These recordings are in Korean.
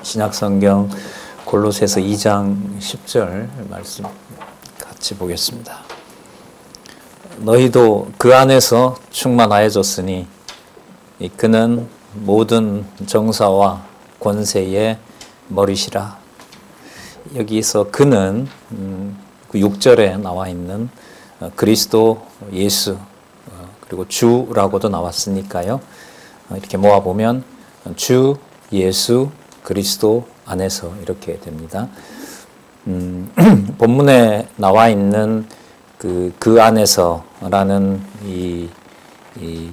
신약성경 골로새서 2장 10절 말씀 같이 보겠습니다. 너희도 그 안에서 충만하여졌으니 그는 모든 정사와 권세의 머리시라. 여기서 그는 그 6절에 나와 있는 그리스도 예수 그리고 주라고도 나왔으니까요. 이렇게 모아보면 주 예수 그리스도 안에서 이렇게 됩니다. 본문에 나와 있는 그 안에서라는 이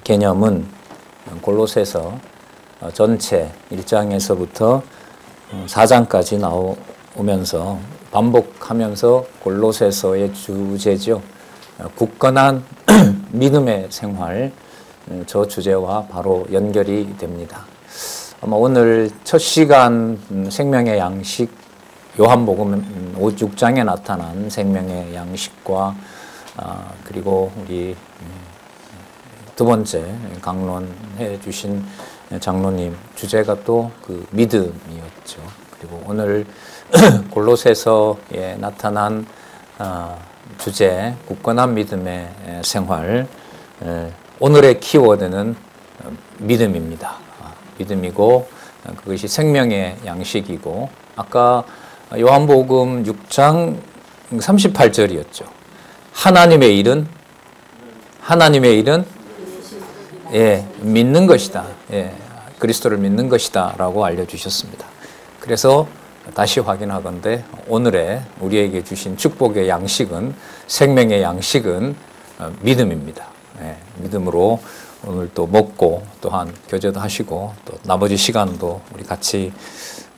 개념은 골로새서 전체 1장에서부터 4장까지 나오면서 반복하면서 골로새서의 주제죠. 굳건한 믿음의 생활, 저 주제와 바로 연결이 됩니다. 아마 오늘 첫 시간 생명의 양식, 요한복음 6장에 나타난 생명의 양식과 그리고 우리 두 번째 강론해 주신 장로님 주제가 또 그 믿음이었죠. 그리고 오늘 골로새서에 나타난 주제 굳건한 믿음의 생활, 오늘의 키워드는 믿음입니다. 믿음이고 그것이 생명의 양식이고 아까 요한복음 6장 38절이었죠. 하나님의 일은 믿는 것이다. 그리스도를 믿는 것이다 라고 알려주셨습니다. 그래서 다시 확인하건대 오늘의 우리에게 주신 축복의 양식은, 생명의 양식은 믿음입니다. 믿음으로 오늘 또 먹고 또한 교제도 하시고 또 나머지 시간도 우리 같이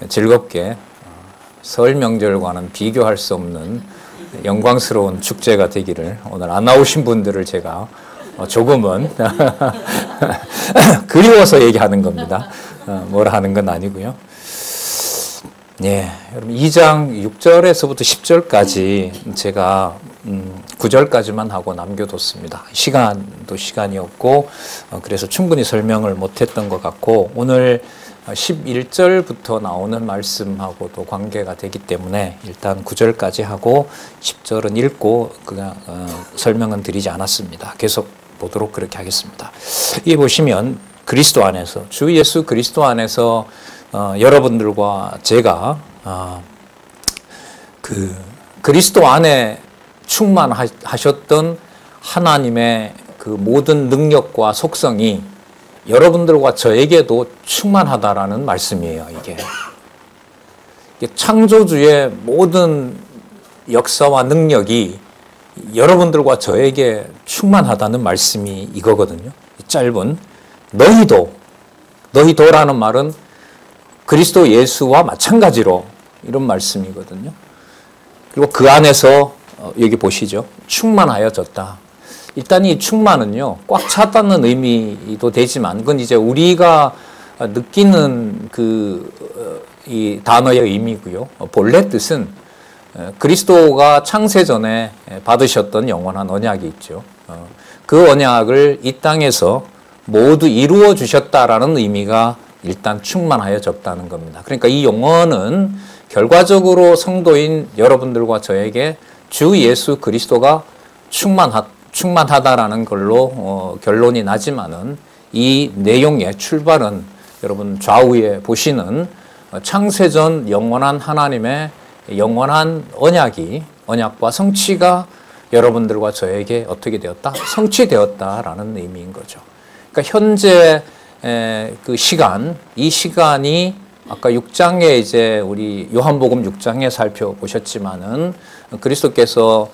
즐겁게 설 명절과는 비교할 수 없는 영광스러운 축제가 되기를, 오늘 안 나오신 분들을 제가 조금은 그리워서 얘기하는 겁니다. 뭐라 하는 건 아니고요. 여러분 2장 6절에서부터 10절까지 제가 9절까지만 하고 남겨뒀습니다. 시간도 시간이었고 그래서 충분히 설명을 못했던 것 같고, 오늘 11절부터 나오는 말씀하고도 관계가 되기 때문에 일단 9절까지 하고 10절은 읽고 그냥 설명은 드리지 않았습니다. 계속 보도록 그렇게 하겠습니다. 여기 보시면 그리스도 안에서, 주 예수 그리스도 안에서 여러분들과 제가 그리스도 안에 충만하셨던 하나님의 그 모든 능력과 속성이 여러분들과 저에게도 충만하다라는 말씀이에요. 이게 창조주의 모든 역사와 능력이 여러분들과 저에게 충만하다는 말씀이 이거거든요. 짧은 너희도라는 말은 그리스도 예수와 마찬가지로 이런 말씀이거든요. 그리고 그 안에서 여기 보시죠. 충만하여졌다. 일단 이 충만은요, 꽉 찼다는 의미도 되지만 그건 이제 우리가 느끼는 이 단어의 의미고요. 본래 뜻은 그리스도가 창세전에 받으셨던 영원한 언약이 있죠. 그 언약을 이 땅에서 모두 이루어 주셨다라는 의미가 일단 충만하여졌다는 겁니다. 그러니까 이 용어는 결과적으로 성도인 여러분들과 저에게 주 예수 그리스도가 충만하다라는 걸로 결론이 나지만은 이 내용의 출발은 여러분 좌우에 보시는 창세전 영원한 하나님의 영원한 언약과 성취가 여러분들과 저에게 어떻게 되었다? 성취되었다라는 의미인 거죠. 그러니까 현재 그 시간, 이 시간이 아까 6장에 이제 우리 요한복음 6장에 살펴보셨지만은 그리스도께서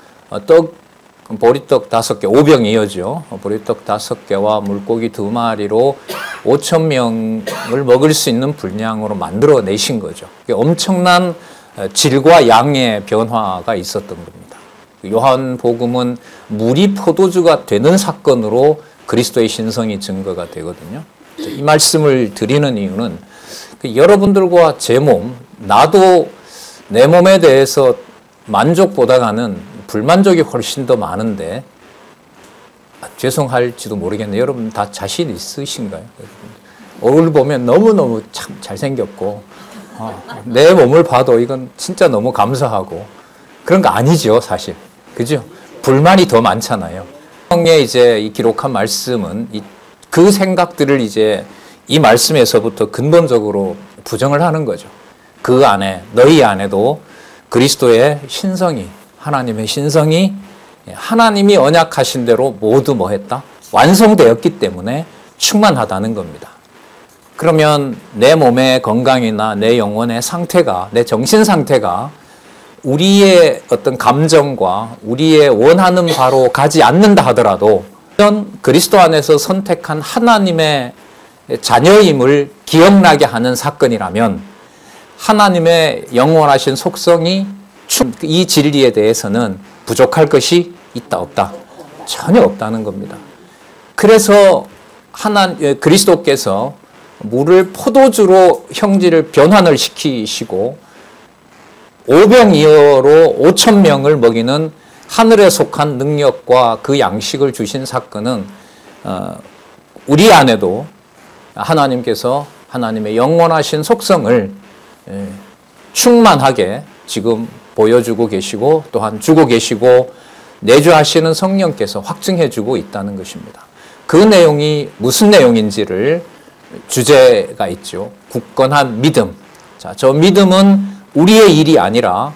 보리떡 5개, 오병이어죠. 보리떡 5개와 물고기 2마리로 5,000명을 먹을 수 있는 분량으로 만들어내신 거죠. 엄청난 질과 양의 변화가 있었던 겁니다. 요한복음은 물이 포도주가 되는 사건으로 그리스도의 신성이 증거가 되거든요. 이 말씀을 드리는 이유는 여러분들과 제 몸, 나도 내 몸에 대해서 만족보다는 불만족이 훨씬 더 많은데, 죄송할지도 모르겠네요. 여러분 다 자신 있으신가요? 얼굴 보면 너무너무 참 잘생겼고 내 몸을 봐도 이건 진짜 너무 감사하고 그런 거 아니죠, 사실. 그죠? 불만이 더 많잖아요. 성경에 이제 이 기록한 말씀은 그 생각들을 이제 이 말씀에서부터 근본적으로 부정을 하는 거죠. 그 안에, 너희 안에도 그리스도의 신성이, 하나님의 신성이 하나님이 언약하신 대로 모두 뭐 했다? 완성되었기 때문에 충만하다는 겁니다. 그러면 내 몸의 건강이나 내 영혼의 상태가, 내 정신 상태가 우리의 어떤 감정과 우리의 원하는 바로 가지 않는다 하더라도 그리스도 안에서 선택한 하나님의 자녀임을 기억나게 하는 사건이라면 하나님의 영원하신 속성이 이 진리에 대해서는 부족할 것이 있다 없다? 전혀 없다는 겁니다. 그래서 그리스도께서 물을 포도주로 형질을 변환을 시키시고 오병이어로 5,000명을 먹이는 하늘에 속한 능력과 그 양식을 주신 사건은 우리 안에도 하나님께서 하나님의 영원하신 속성을 충만하게 지금 보여주고 계시고 또한 주고 계시고 내주하시는 성령께서 확증해 주고 있다는 것입니다. 그 내용이 무슨 내용인지를 주제가 있죠. 굳건한 믿음. 자, 저 믿음은 우리의 일이 아니라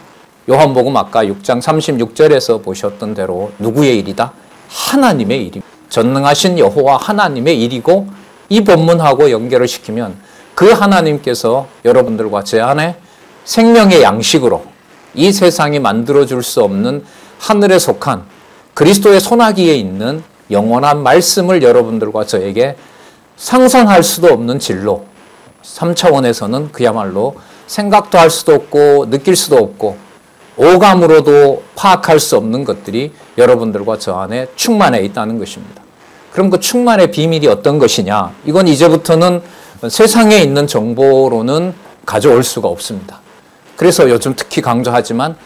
요한복음 아까 6장 36절에서 보셨던 대로 누구의 일이다? 하나님의 일입니다. 전능하신 여호와 하나님의 일이고 이 본문하고 연결을 시키면 그 하나님께서 여러분들과 제 안에 생명의 양식으로 이 세상이 만들어줄 수 없는 하늘에 속한 그리스도의 손아귀에 있는 영원한 말씀을 여러분들과 저에게 상상할 수도 없는 진로 3차원에서는 그야말로 생각도 할 수도 없고 느낄 수도 없고 오감으로도 파악할 수 없는 것들이 여러분들과 저 안에 충만해 있다는 것입니다. 그럼 그 충만의 비밀이 어떤 것이냐? 이건 이제부터는 세상에 있는 정보로는 가져올 수가 없습니다. 그래서 요즘 특히 강조하지만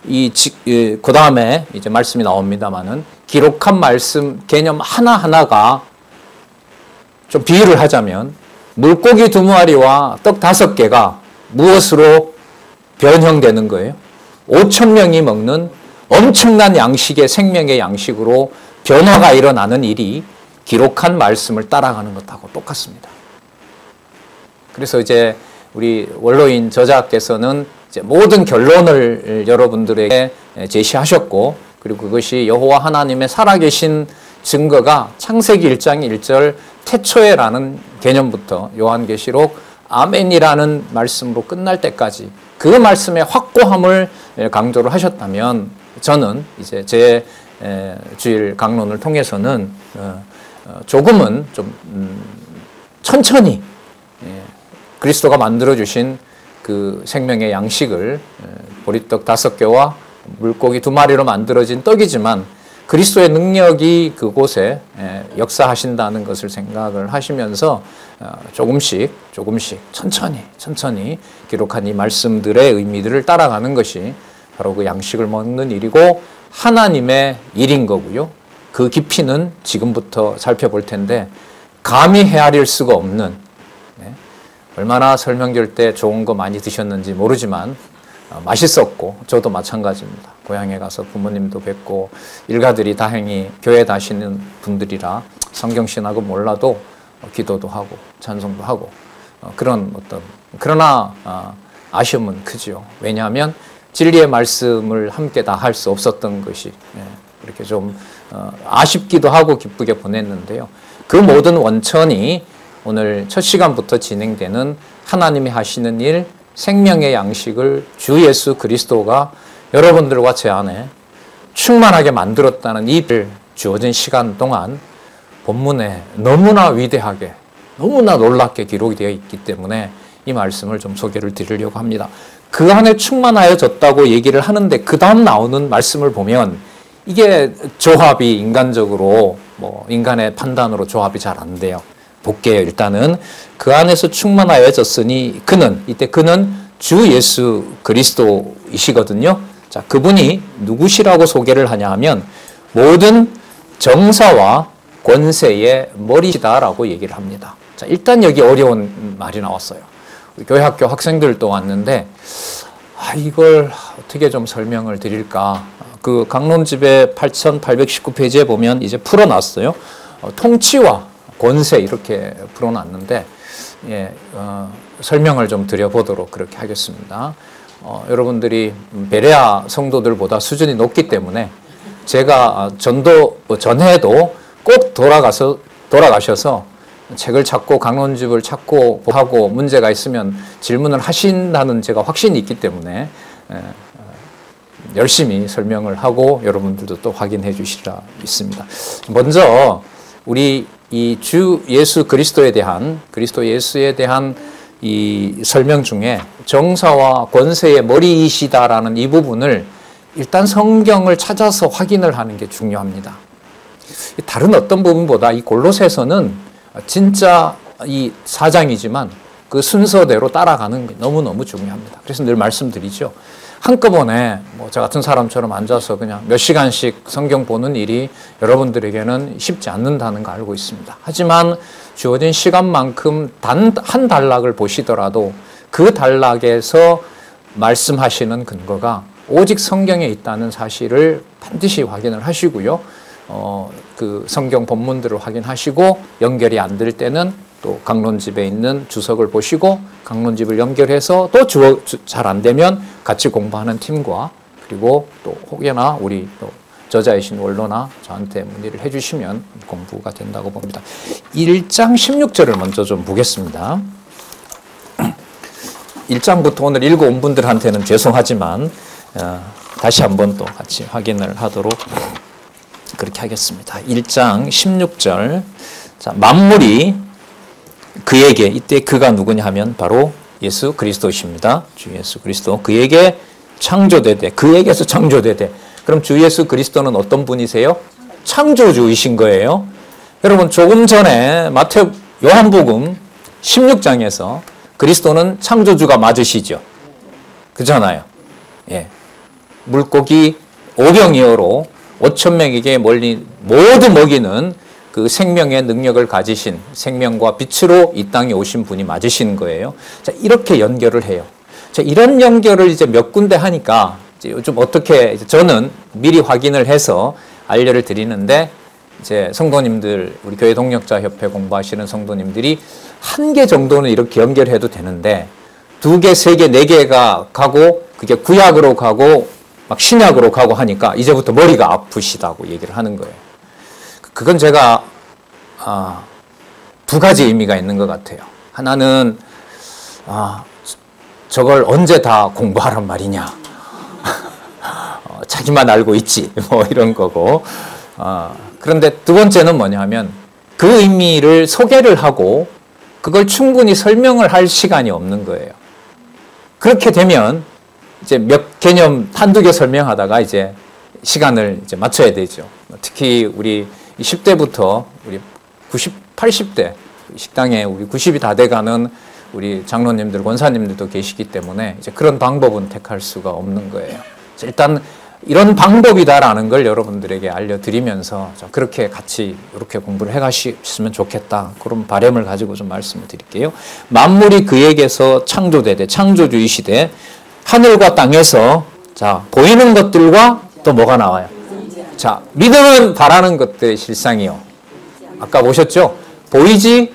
그 다음에 이제 말씀이 나옵니다만은 기록한 말씀 개념 하나하나가 좀 비유를 하자면 물고기 2마리와 떡 5개가 무엇으로 변형되는 거예요? 5,000명이 먹는 엄청난 양식의 생명의 양식으로 변화가 일어나는 일이 기록한 말씀을 따라가는 것하고 똑같습니다. 그래서 이제 우리 원로인 저자께서는 이제 모든 결론을 여러분들에게 제시하셨고 그리고 그것이 여호와 하나님의 살아계신 증거가 창세기 1장 1절 태초에라는 개념부터 요한계시록 아멘이라는 말씀으로 끝날 때까지 그 말씀의 확고함을 강조를 하셨다면 저는 이제 제 주일 강론을 통해서는 조금은 좀 천천히 그리스도가 만들어주신 그 생명의 양식을 보리떡 5개와 물고기 2마리로 만들어진 떡이지만 그리스도의 능력이 그곳에 역사하신다는 것을 생각을 하시면서 조금씩 천천히 기록한 이 말씀들의 의미들을 따라가는 것이 바로 그 양식을 먹는 일이고 하나님의 일인 거고요. 그 깊이는 지금부터 살펴볼 텐데 감히 헤아릴 수가 없는 얼마나 설명절 때 좋은 거 많이 드셨는지 모르지만 맛있었고 저도 마찬가지입니다. 고향에 가서 부모님도 뵙고 일가들이 다행히 교회 다니시는 분들이라 성경신학은 몰라도 기도도 하고 찬송도 하고 그런 그러나 아쉬움은 크죠. 왜냐하면 진리의 말씀을 함께 다 할 수 없었던 것이 이렇게 좀 아쉽기도 하고 기쁘게 보냈는데요. 그 모든 원천이 오늘 첫 시간부터 진행되는 하나님이 하시는 일, 생명의 양식을 주 예수 그리스도가 여러분들과 제 안에 충만하게 만들었다는 이 주어진 시간 동안 본문에 너무나 위대하게, 너무나 놀랍게 기록이 되어 있기 때문에 이 말씀을 좀 소개를 드리려고 합니다. 그 안에 충만하여졌다고 얘기를 하는데 그 다음 나오는 말씀을 보면 이게 조합이 인간적으로 인간의 판단으로 조합이 잘 안 돼요. 볼게요. 일단은 그 안에서 충만하여졌으니 이때 그는 주 예수 그리스도이시거든요. 자, 그분이 누구시라고 소개를 하냐 하면 모든 정사와 권세의 머리시다라고 얘기를 합니다. 자, 일단 여기 어려운 말이 나왔어요. 교회학교 학생들도 왔는데 이걸 어떻게 좀 설명을 드릴까. 그 강론집의 8819페이지에 보면 이제 풀어놨어요. 통치와 권세 이렇게 풀어놨는데 설명을 좀 드려보도록 그렇게 하겠습니다. 여러분들이 베레아 성도들보다 수준이 높기 때문에 제가 전도 전에도 꼭 돌아가셔서 책을 찾고 강론집을 찾고 하고 문제가 있으면 질문을 하신다는 제가 확신이 있기 때문에 열심히 설명을 하고 여러분들도 또 확인해 주시라 믿습니다. 먼저 우리 이 주 예수 그리스도 예수에 대한 이 설명 중에 정사와 권세의 머리이시다라는 이 부분을 일단 성경을 찾아서 확인을 하는 게 중요합니다. 다른 어떤 부분보다 이 골로새서는 진짜 이 4장이지만 그 순서대로 따라가는 게 너무너무 중요합니다. 그래서 늘 말씀드리죠. 한꺼번에 저 같은 사람처럼 앉아서 그냥 몇 시간씩 성경 보는 일이 여러분들에게는 쉽지 않는다는 거 알고 있습니다. 하지만 주어진 시간만큼 단 한 단락을 보시더라도 그 단락에서 말씀하시는 근거가 오직 성경에 있다는 사실을 반드시 확인을 하시고요. 그 성경 본문들을 확인하시고 연결이 안 될 때는 또 강론집에 있는 주석을 보시고 강론집을 연결해서 또 잘 안 되면 같이 공부하는 팀과 그리고 또 혹여나 우리 또 저자이신 원로나 저한테 문의를 해주시면 공부가 된다고 봅니다. 1장 16절을 먼저 좀 보겠습니다. 1장부터 오늘 읽어온 분들한테는 죄송하지만 다시 한번 또 같이 확인을 하도록 그렇게 하겠습니다. 1장 16절. 자, 만물이 그에게, 이때 그가 누구냐 하면 바로 예수 그리스도십니다. 주 예수 그리스도. 그에게 창조되되, 그에게서 창조되되. 그럼 주 예수 그리스도는 어떤 분이세요? 창조주이신 거예요. 여러분 조금 전에 요한복음 16장에서 그리스도는 창조주가 맞으시죠? 그렇잖아요. 예. 물고기 오병이어로 5,000명에게 모두 먹이는 그 생명의 능력을 가지신 생명과 빛으로 이 땅에 오신 분이 맞으신 거예요. 자, 이렇게 연결을 해요. 자, 이런 연결을 이제 몇 군데 하니까 이제 요즘 어떻게 저는 미리 확인을 해서 알려를 드리는데 이제 성도님들, 우리 교회 동력자 협회 공부하시는 성도님들이 한 개 정도는 이렇게 연결해도 되는데 2개, 3개, 4개가 가고 그게 구약으로 가고 막 신약으로 가고 하니까 이제부터 머리가 아프시다고 얘기를 하는 거예요. 그건 제가 2가지 의미가 있는 것 같아요. 하나는 저걸 언제 다 공부하란 말이냐. 자기만 알고 있지. 뭐 이런 거고. 그런데 2번째는 뭐냐 하면 그 의미를 소개를 하고 그걸 충분히 설명을 할 시간이 없는 거예요. 그렇게 되면 이제 몇 개념 한두 개 설명하다가 이제 시간을 이제 맞춰야 되죠. 특히 우리 10대부터 우리 90, 80대 식당에 우리 90이 다 돼가는 우리 장로님들, 권사님들도 계시기 때문에 이제 그런 방법은 택할 수가 없는 거예요. 일단 이런 방법이다라는 걸 여러분들에게 알려드리면서 그렇게 같이 이렇게 공부를 해가시면 좋겠다. 그런 바람을 가지고 좀 말씀을 드릴게요. 만물이 그에게서 창조되되, 창조주이시되 하늘과 땅에서 자 보이는 것들과 또 뭐가 나와요? 자, 믿음은 바라는 것들의 실상이요. 아까 보셨죠? 보이지?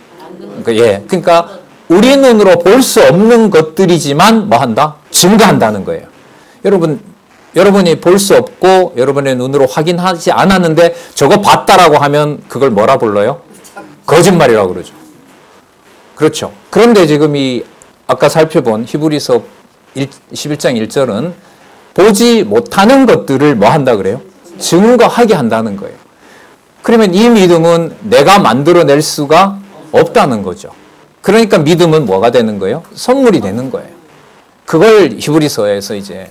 그러니까 우리 눈으로 볼 수 없는 것들이지만 뭐 한다? 증거한다는 거예요. 여러분이 볼 수 없고 여러분의 눈으로 확인하지 않았는데 저거 봤다라고 하면 그걸 뭐라 불러요? 거짓말이라고 그러죠. 그렇죠. 그런데 지금 이 아까 살펴본 히브리서 11장 1절은 보지 못하는 것들을 뭐 한다 그래요? 증거하게 한다는 거예요. 그러면 이 믿음은 내가 만들어낼 수가 없다는 거죠. 그러니까 믿음은 뭐가 되는 거예요? 선물이 되는 거예요. 그걸 히브리서에서 이제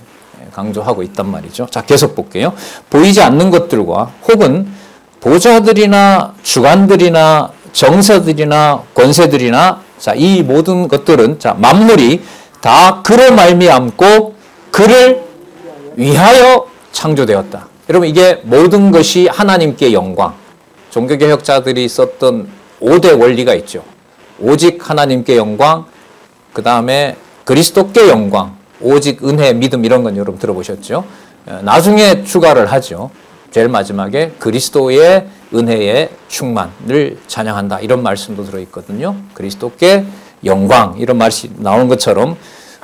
강조하고 있단 말이죠. 자, 계속 볼게요. 보이지 않는 것들과 혹은 보좌들이나 주관들이나 정사들이나 권세들이나 자, 이 모든 것들은 자, 만물이 다 그로 말미암고 그를 위하여 창조되었다. 여러분 이게 모든 것이 하나님께 영광. 종교개혁자들이 썼던 5대 원리가 있죠. 오직 하나님께 영광, 그 다음에 그리스도께 영광, 오직 은혜, 믿음 이런 건 여러분 들어보셨죠? 나중에 추가를 하죠. 제일 마지막에 그리스도의 은혜의 충만을 찬양한다 이런 말씀도 들어있거든요. 그리스도께 영광 이런 말이 나오는 것처럼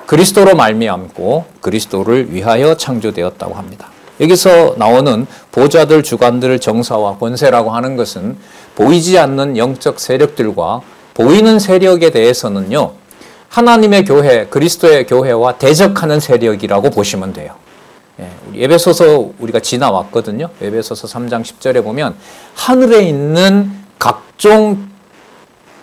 그리스도로 말미암고 그리스도를 위하여 창조되었다고 합니다. 여기서 나오는 보좌들, 주관들, 정사와 권세라고 하는 것은 보이지 않는 영적 세력들과 보이는 세력에 대해서는요, 하나님의 교회, 그리스도의 교회와 대적하는 세력이라고 보시면 돼요. 우리 에베소서 우리가 지나왔거든요. 에베소서 3장 10절에 보면 하늘에 있는 각종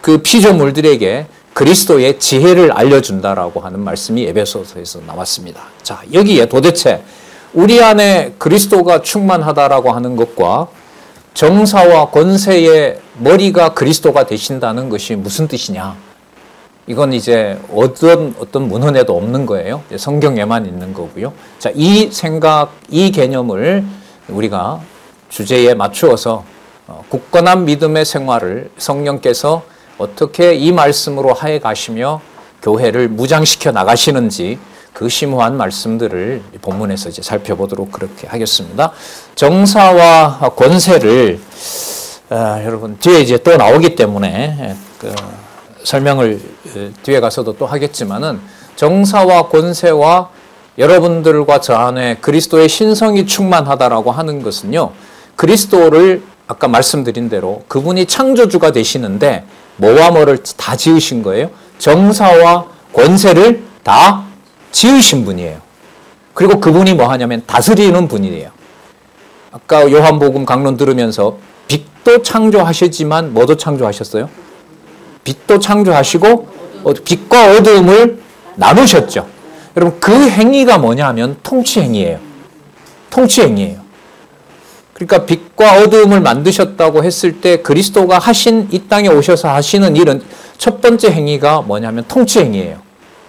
그 피조물들에게 그리스도의 지혜를 알려준다라고 하는 말씀이 에베소서에서 나왔습니다. 자, 여기에 도대체 우리 안에 그리스도가 충만하다라고 하는 것과 정사와 권세의 머리가 그리스도가 되신다는 것이 무슨 뜻이냐? 이건 이제 어떤 문헌에도 없는 거예요. 성경에만 있는 거고요. 자, 이 생각, 이 개념을 우리가 주제에 맞추어서 굳건한 믿음의 생활을 성령께서 어떻게 이 말씀으로 하해 가시며 교회를 무장시켜 나가시는지 그 심오한 말씀들을 본문에서 이제 살펴보도록 그렇게 하겠습니다. 정사와 권세를 여러분 뒤에 이제 또 나오기 때문에 설명을 뒤에 가서도 또 하겠지만은 정사와 권세와 여러분들과 저 안에 그리스도의 신성이 충만하다라고 하는 것은요, 그리스도를 아까 말씀드린 대로 그분이 창조주가 되시는데 뭐와 뭐를 다 지으신 거예요. 정사와 권세를 다 지으신 분이에요. 그리고 그분이 뭐 하냐면 다스리는 분이에요. 아까 요한복음 강론 들으면서 빛도 창조하시지만 뭐도 창조하셨어요? 빛도 창조하시고 빛과 어두움을 나누셨죠. 여러분 그 행위가 뭐냐 하면 통치행위예요. 통치행위예요. 그러니까 빛과 어두움을 만드셨다고 했을 때 그리스도가 하신 이 땅에 오셔서 하시는 일은 첫 번째 행위가 뭐냐면 통치행위예요.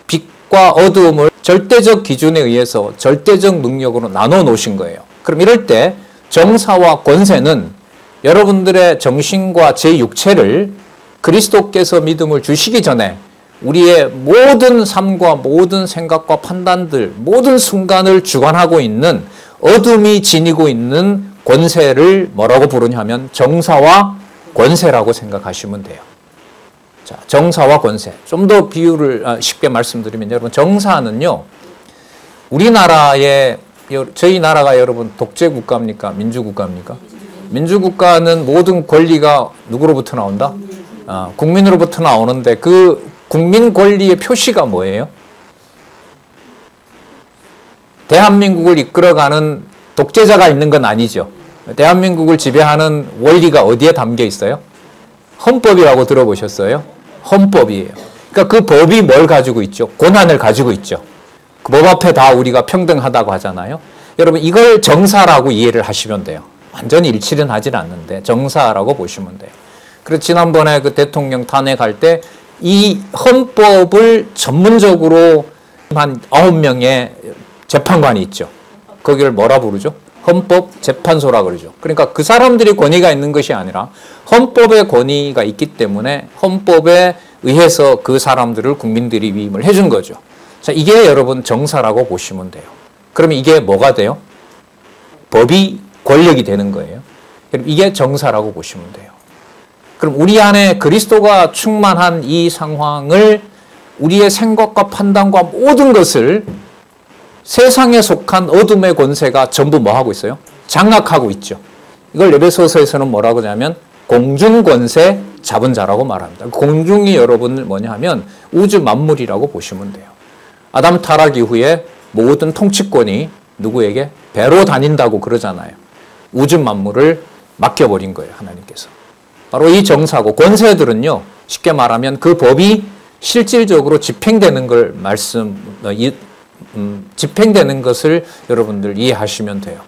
빛과 어두움을 절대적 기준에 의해서 절대적 능력으로 나눠 놓으신 거예요. 그럼 이럴 때 정사와 권세는 여러분들의 정신과 제 육체를 그리스도께서 믿음을 주시기 전에 우리의 모든 삶과 모든 생각과 판단들, 모든 순간을 주관하고 있는 어둠이 지니고 있는 권세를 뭐라고 부르냐면 정사와 권세라고 생각하시면 돼요. 자, 정사와 권세. 좀 더 비유를 쉽게 말씀드리면 여러분 정사는요, 우리나라의 저희 나라가 여러분 독재 국가입니까? 민주 국가입니까? 민주 국가는 모든 권리가 누구로부터 나온다? 국민으로부터 나오는데 그 국민 권리의 표시가 뭐예요? 대한민국을 이끌어가는 독재자가 있는 건 아니죠. 대한민국을 지배하는 원리가 어디에 담겨 있어요? 헌법이라고 들어보셨어요? 헌법이에요. 그러니까 그 법이 뭘 가지고 있죠? 권한을 가지고 있죠. 그 법 앞에 다 우리가 평등하다고 하잖아요. 여러분 이걸 정사라고 이해를 하시면 돼요. 완전히 일치는 하진 않는데 정사라고 보시면 돼요. 그래서 지난번에 그 대통령 탄핵할 때 이 헌법을 전문적으로 한 9명의 재판관이 있죠. 거기를 뭐라 부르죠? 헌법재판소라 그러죠. 그러니까 그 사람들이 권위가 있는 것이 아니라 헌법의 권위가 있기 때문에 헌법에 의해서 그 사람들을 국민들이 위임을 해준 거죠. 자, 이게 여러분 정사라고 보시면 돼요. 그럼 이게 뭐가 돼요? 법이 권력이 되는 거예요. 그럼 이게 정사라고 보시면 돼요. 그럼 우리 안에 그리스도가 충만한 이 상황을 우리의 생각과 판단과 모든 것을 세상에 속한 어둠의 권세가 전부 뭐 하고 있어요? 장악하고 있죠. 이걸 에베소서에서는 뭐라고 하냐면 공중권세 잡은 자라고 말합니다. 공중이 여러분을 뭐냐 하면 우주 만물이라고 보시면 돼요. 아담 타락 이후에 모든 통치권이 누구에게? 배로 다닌다고 그러잖아요. 우주 만물을 맡겨버린 거예요. 하나님께서. 바로 이 정사고 권세들은요. 쉽게 말하면 그 법이 실질적으로 집행되는 걸 집행되는 것을 여러분들 이해하시면 돼요.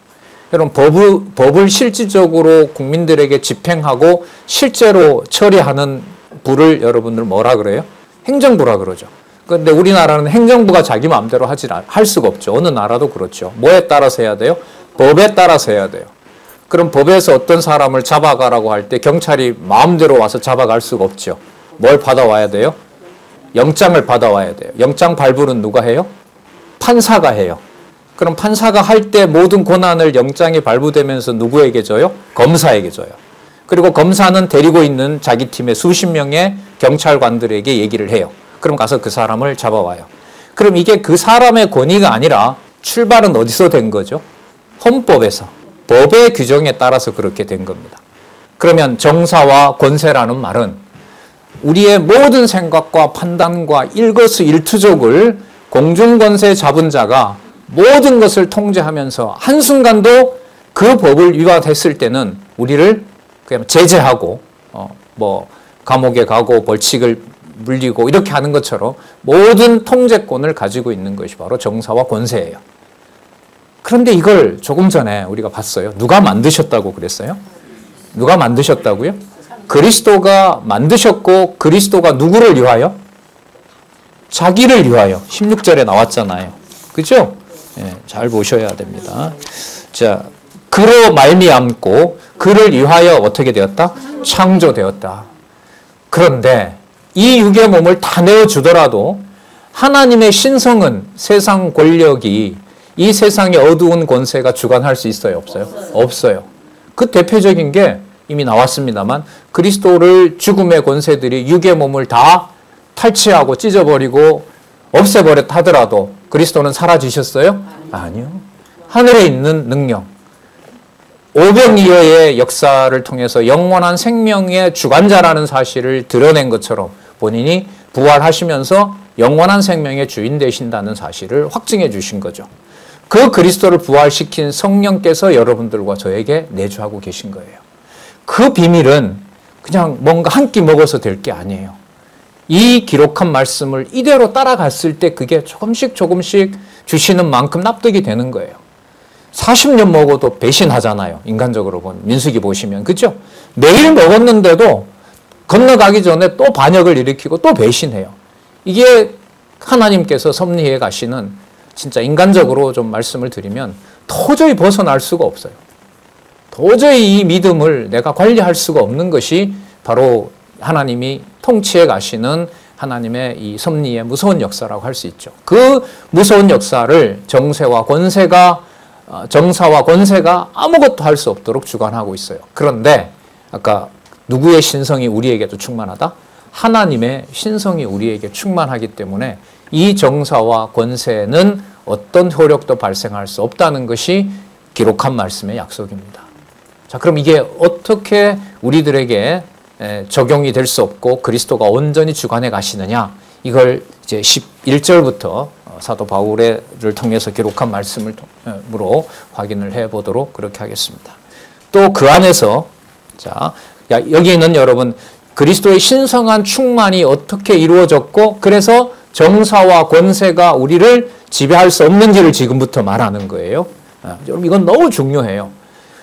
여러분 법을 실질적으로 국민들에게 집행하고 실제로 처리하는 부를 여러분들 뭐라 그래요? 행정부라 그러죠. 그런데 우리나라는 행정부가 자기 마음대로 할 수가 없죠. 어느 나라도 그렇죠. 뭐에 따라서 해야 돼요? 법에 따라서 해야 돼요. 그럼 법에서 어떤 사람을 잡아가라고 할 때 경찰이 마음대로 와서 잡아갈 수가 없죠. 뭘 받아와야 돼요? 영장을 받아와야 돼요. 영장 발부는 누가 해요? 판사가 해요. 그럼 판사가 할 때 모든 권한을 영장이 발부되면서 누구에게 줘요? 검사에게 줘요. 그리고 검사는 데리고 있는 자기 팀의 수십 명의 경찰관들에게 얘기를 해요. 그럼 가서 그 사람을 잡아와요. 그럼 이게 그 사람의 권위가 아니라 출발은 어디서 된 거죠? 헌법에서. 법의 규정에 따라서 그렇게 된 겁니다. 그러면 정사와 권세라는 말은 우리의 모든 생각과 판단과 일거수일투족을 공중권세 잡은 자가 모든 것을 통제하면서 한순간도 그 법을 위반했을 때는 우리를 그냥 제재하고 감옥에 가고 벌칙을 물리고 이렇게 하는 것처럼 모든 통제권을 가지고 있는 것이 바로 정사와 권세예요. 그런데 이걸 조금 전에 우리가 봤어요. 누가 만드셨다고 그랬어요? 누가 만드셨다고요? 그리스도가 만드셨고 그리스도가 누구를 위하여? 자기를 위하여. 16절에 나왔잖아요. 그죠? 예, 잘 보셔야 됩니다. 자, 그로 말미암고 그를 위하여 어떻게 되었다? 창조되었다. 그런데 이 육의 몸을 다 내어주더라도 하나님의 신성은 세상 권력이 이 세상의 어두운 권세가 주관할 수 있어요? 없어요? 없어요. 그 대표적인 게 이미 나왔습니다만 그리스도를 죽음의 권세들이 육의 몸을 다 탈취하고 찢어버리고 없애버렸다 하더라도 그리스도는 사라지셨어요? 아니요. 하늘에 있는 능력, 오병이어의 역사를 통해서 영원한 생명의 주관자라는 사실을 드러낸 것처럼 본인이 부활하시면서 영원한 생명의 주인 되신다는 사실을 확증해 주신 거죠. 그 그리스도를 부활시킨 성령께서 여러분들과 저에게 내주하고 계신 거예요. 그 비밀은 그냥 뭔가 한 끼 먹어서 될 게 아니에요. 이 기록한 말씀을 이대로 따라갔을 때 그게 조금씩 주시는 만큼 납득이 되는 거예요. 40년 먹어도 배신하잖아요. 인간적으로 보면. 민수기 보시면. 그죠? 매일 먹었는데도 건너가기 전에 또 반역을 일으키고 또 배신해요. 이게 하나님께서 섭리해 가시는 진짜 인간적으로 좀 말씀을 드리면 도저히 벗어날 수가 없어요. 도저히 이 믿음을 내가 관리할 수가 없는 것이 바로 하나님이 통치해 가시는 하나님의 이 섭리의 무서운 역사라고 할 수 있죠. 그 무서운 역사를 정사와 권세가 아무것도 할 수 없도록 주관하고 있어요. 그런데 아까 누구의 신성이 우리에게도 충만하다? 하나님의 신성이 우리에게 충만하기 때문에 이 정사와 권세는 어떤 효력도 발생할 수 없다는 것이 기록한 말씀의 약속입니다. 자, 그럼 이게 어떻게 우리들에게 적용이 될 수 없고 그리스도가 온전히 주관해 가시느냐? 이걸 이제 11절부터 사도 바울을 통해서 기록한 말씀으로 확인을 해 보도록 그렇게 하겠습니다. 또 그 안에서 여기는 여러분 그리스도의 신성한 충만이 어떻게 이루어졌고 그래서 정사와 권세가 우리를 지배할 수 없는지를 지금부터 말하는 거예요. 여러분 이건 너무 중요해요.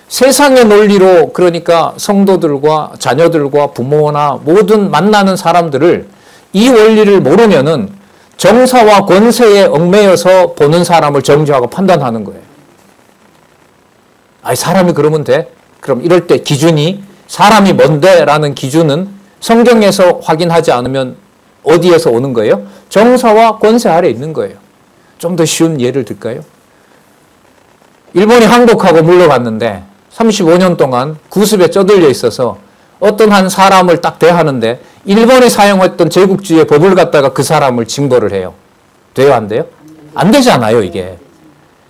세상의 논리로 그러니까 성도들과 자녀들과 부모나 모든 만나는 사람들을 이 원리를 모르면은 정사와 권세에 얽매여서 보는 사람을 정죄하고 판단하는 거예요. 아니 사람이 그러면 돼? 그럼 이럴 때 기준이 사람이 뭔데? 라는 기준은 성경에서 확인하지 않으면 어디에서 오는 거예요? 정사와 권세 아래 있는 거예요. 좀 더 쉬운 예를 들까요? 일본이 항복하고 물러갔는데 35년 동안 구습에 쩌들려 있어서 어떤 한 사람을 딱 대하는데 일본이 사용했던 제국주의의 법을 갖다가 그 사람을 징벌을 해요. 돼요? 안 돼요? 안 되잖아요, 이게.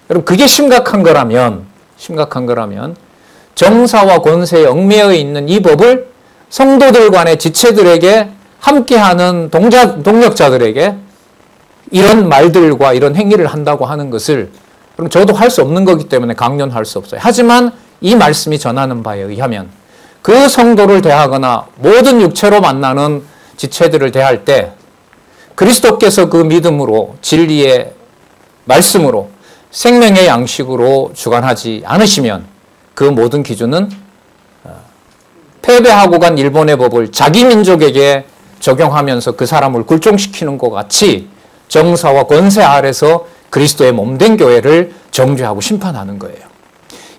여러분, 그게 심각한 거라면 정사와 권세에 얽매여 있는 이 법을 성도들 간의 지체들에게 함께하는 동력자들에게 이런 말들과 이런 행위를 한다고 하는 것을 그럼 저도 할 수 없는 거기 때문에 강론할 수 없어요. 하지만 이 말씀이 전하는 바에 의하면 그 성도를 대하거나 모든 육체로 만나는 지체들을 대할 때 그리스도께서 그 믿음으로 진리의 말씀으로 생명의 양식으로 주관하지 않으시면 그 모든 기준은 패배하고 간 일본의 법을 자기 민족에게 적용하면서 그 사람을 굴종시키는 것 같이 정사와 권세 아래서 그리스도의 몸된 교회를 정죄하고 심판하는 거예요.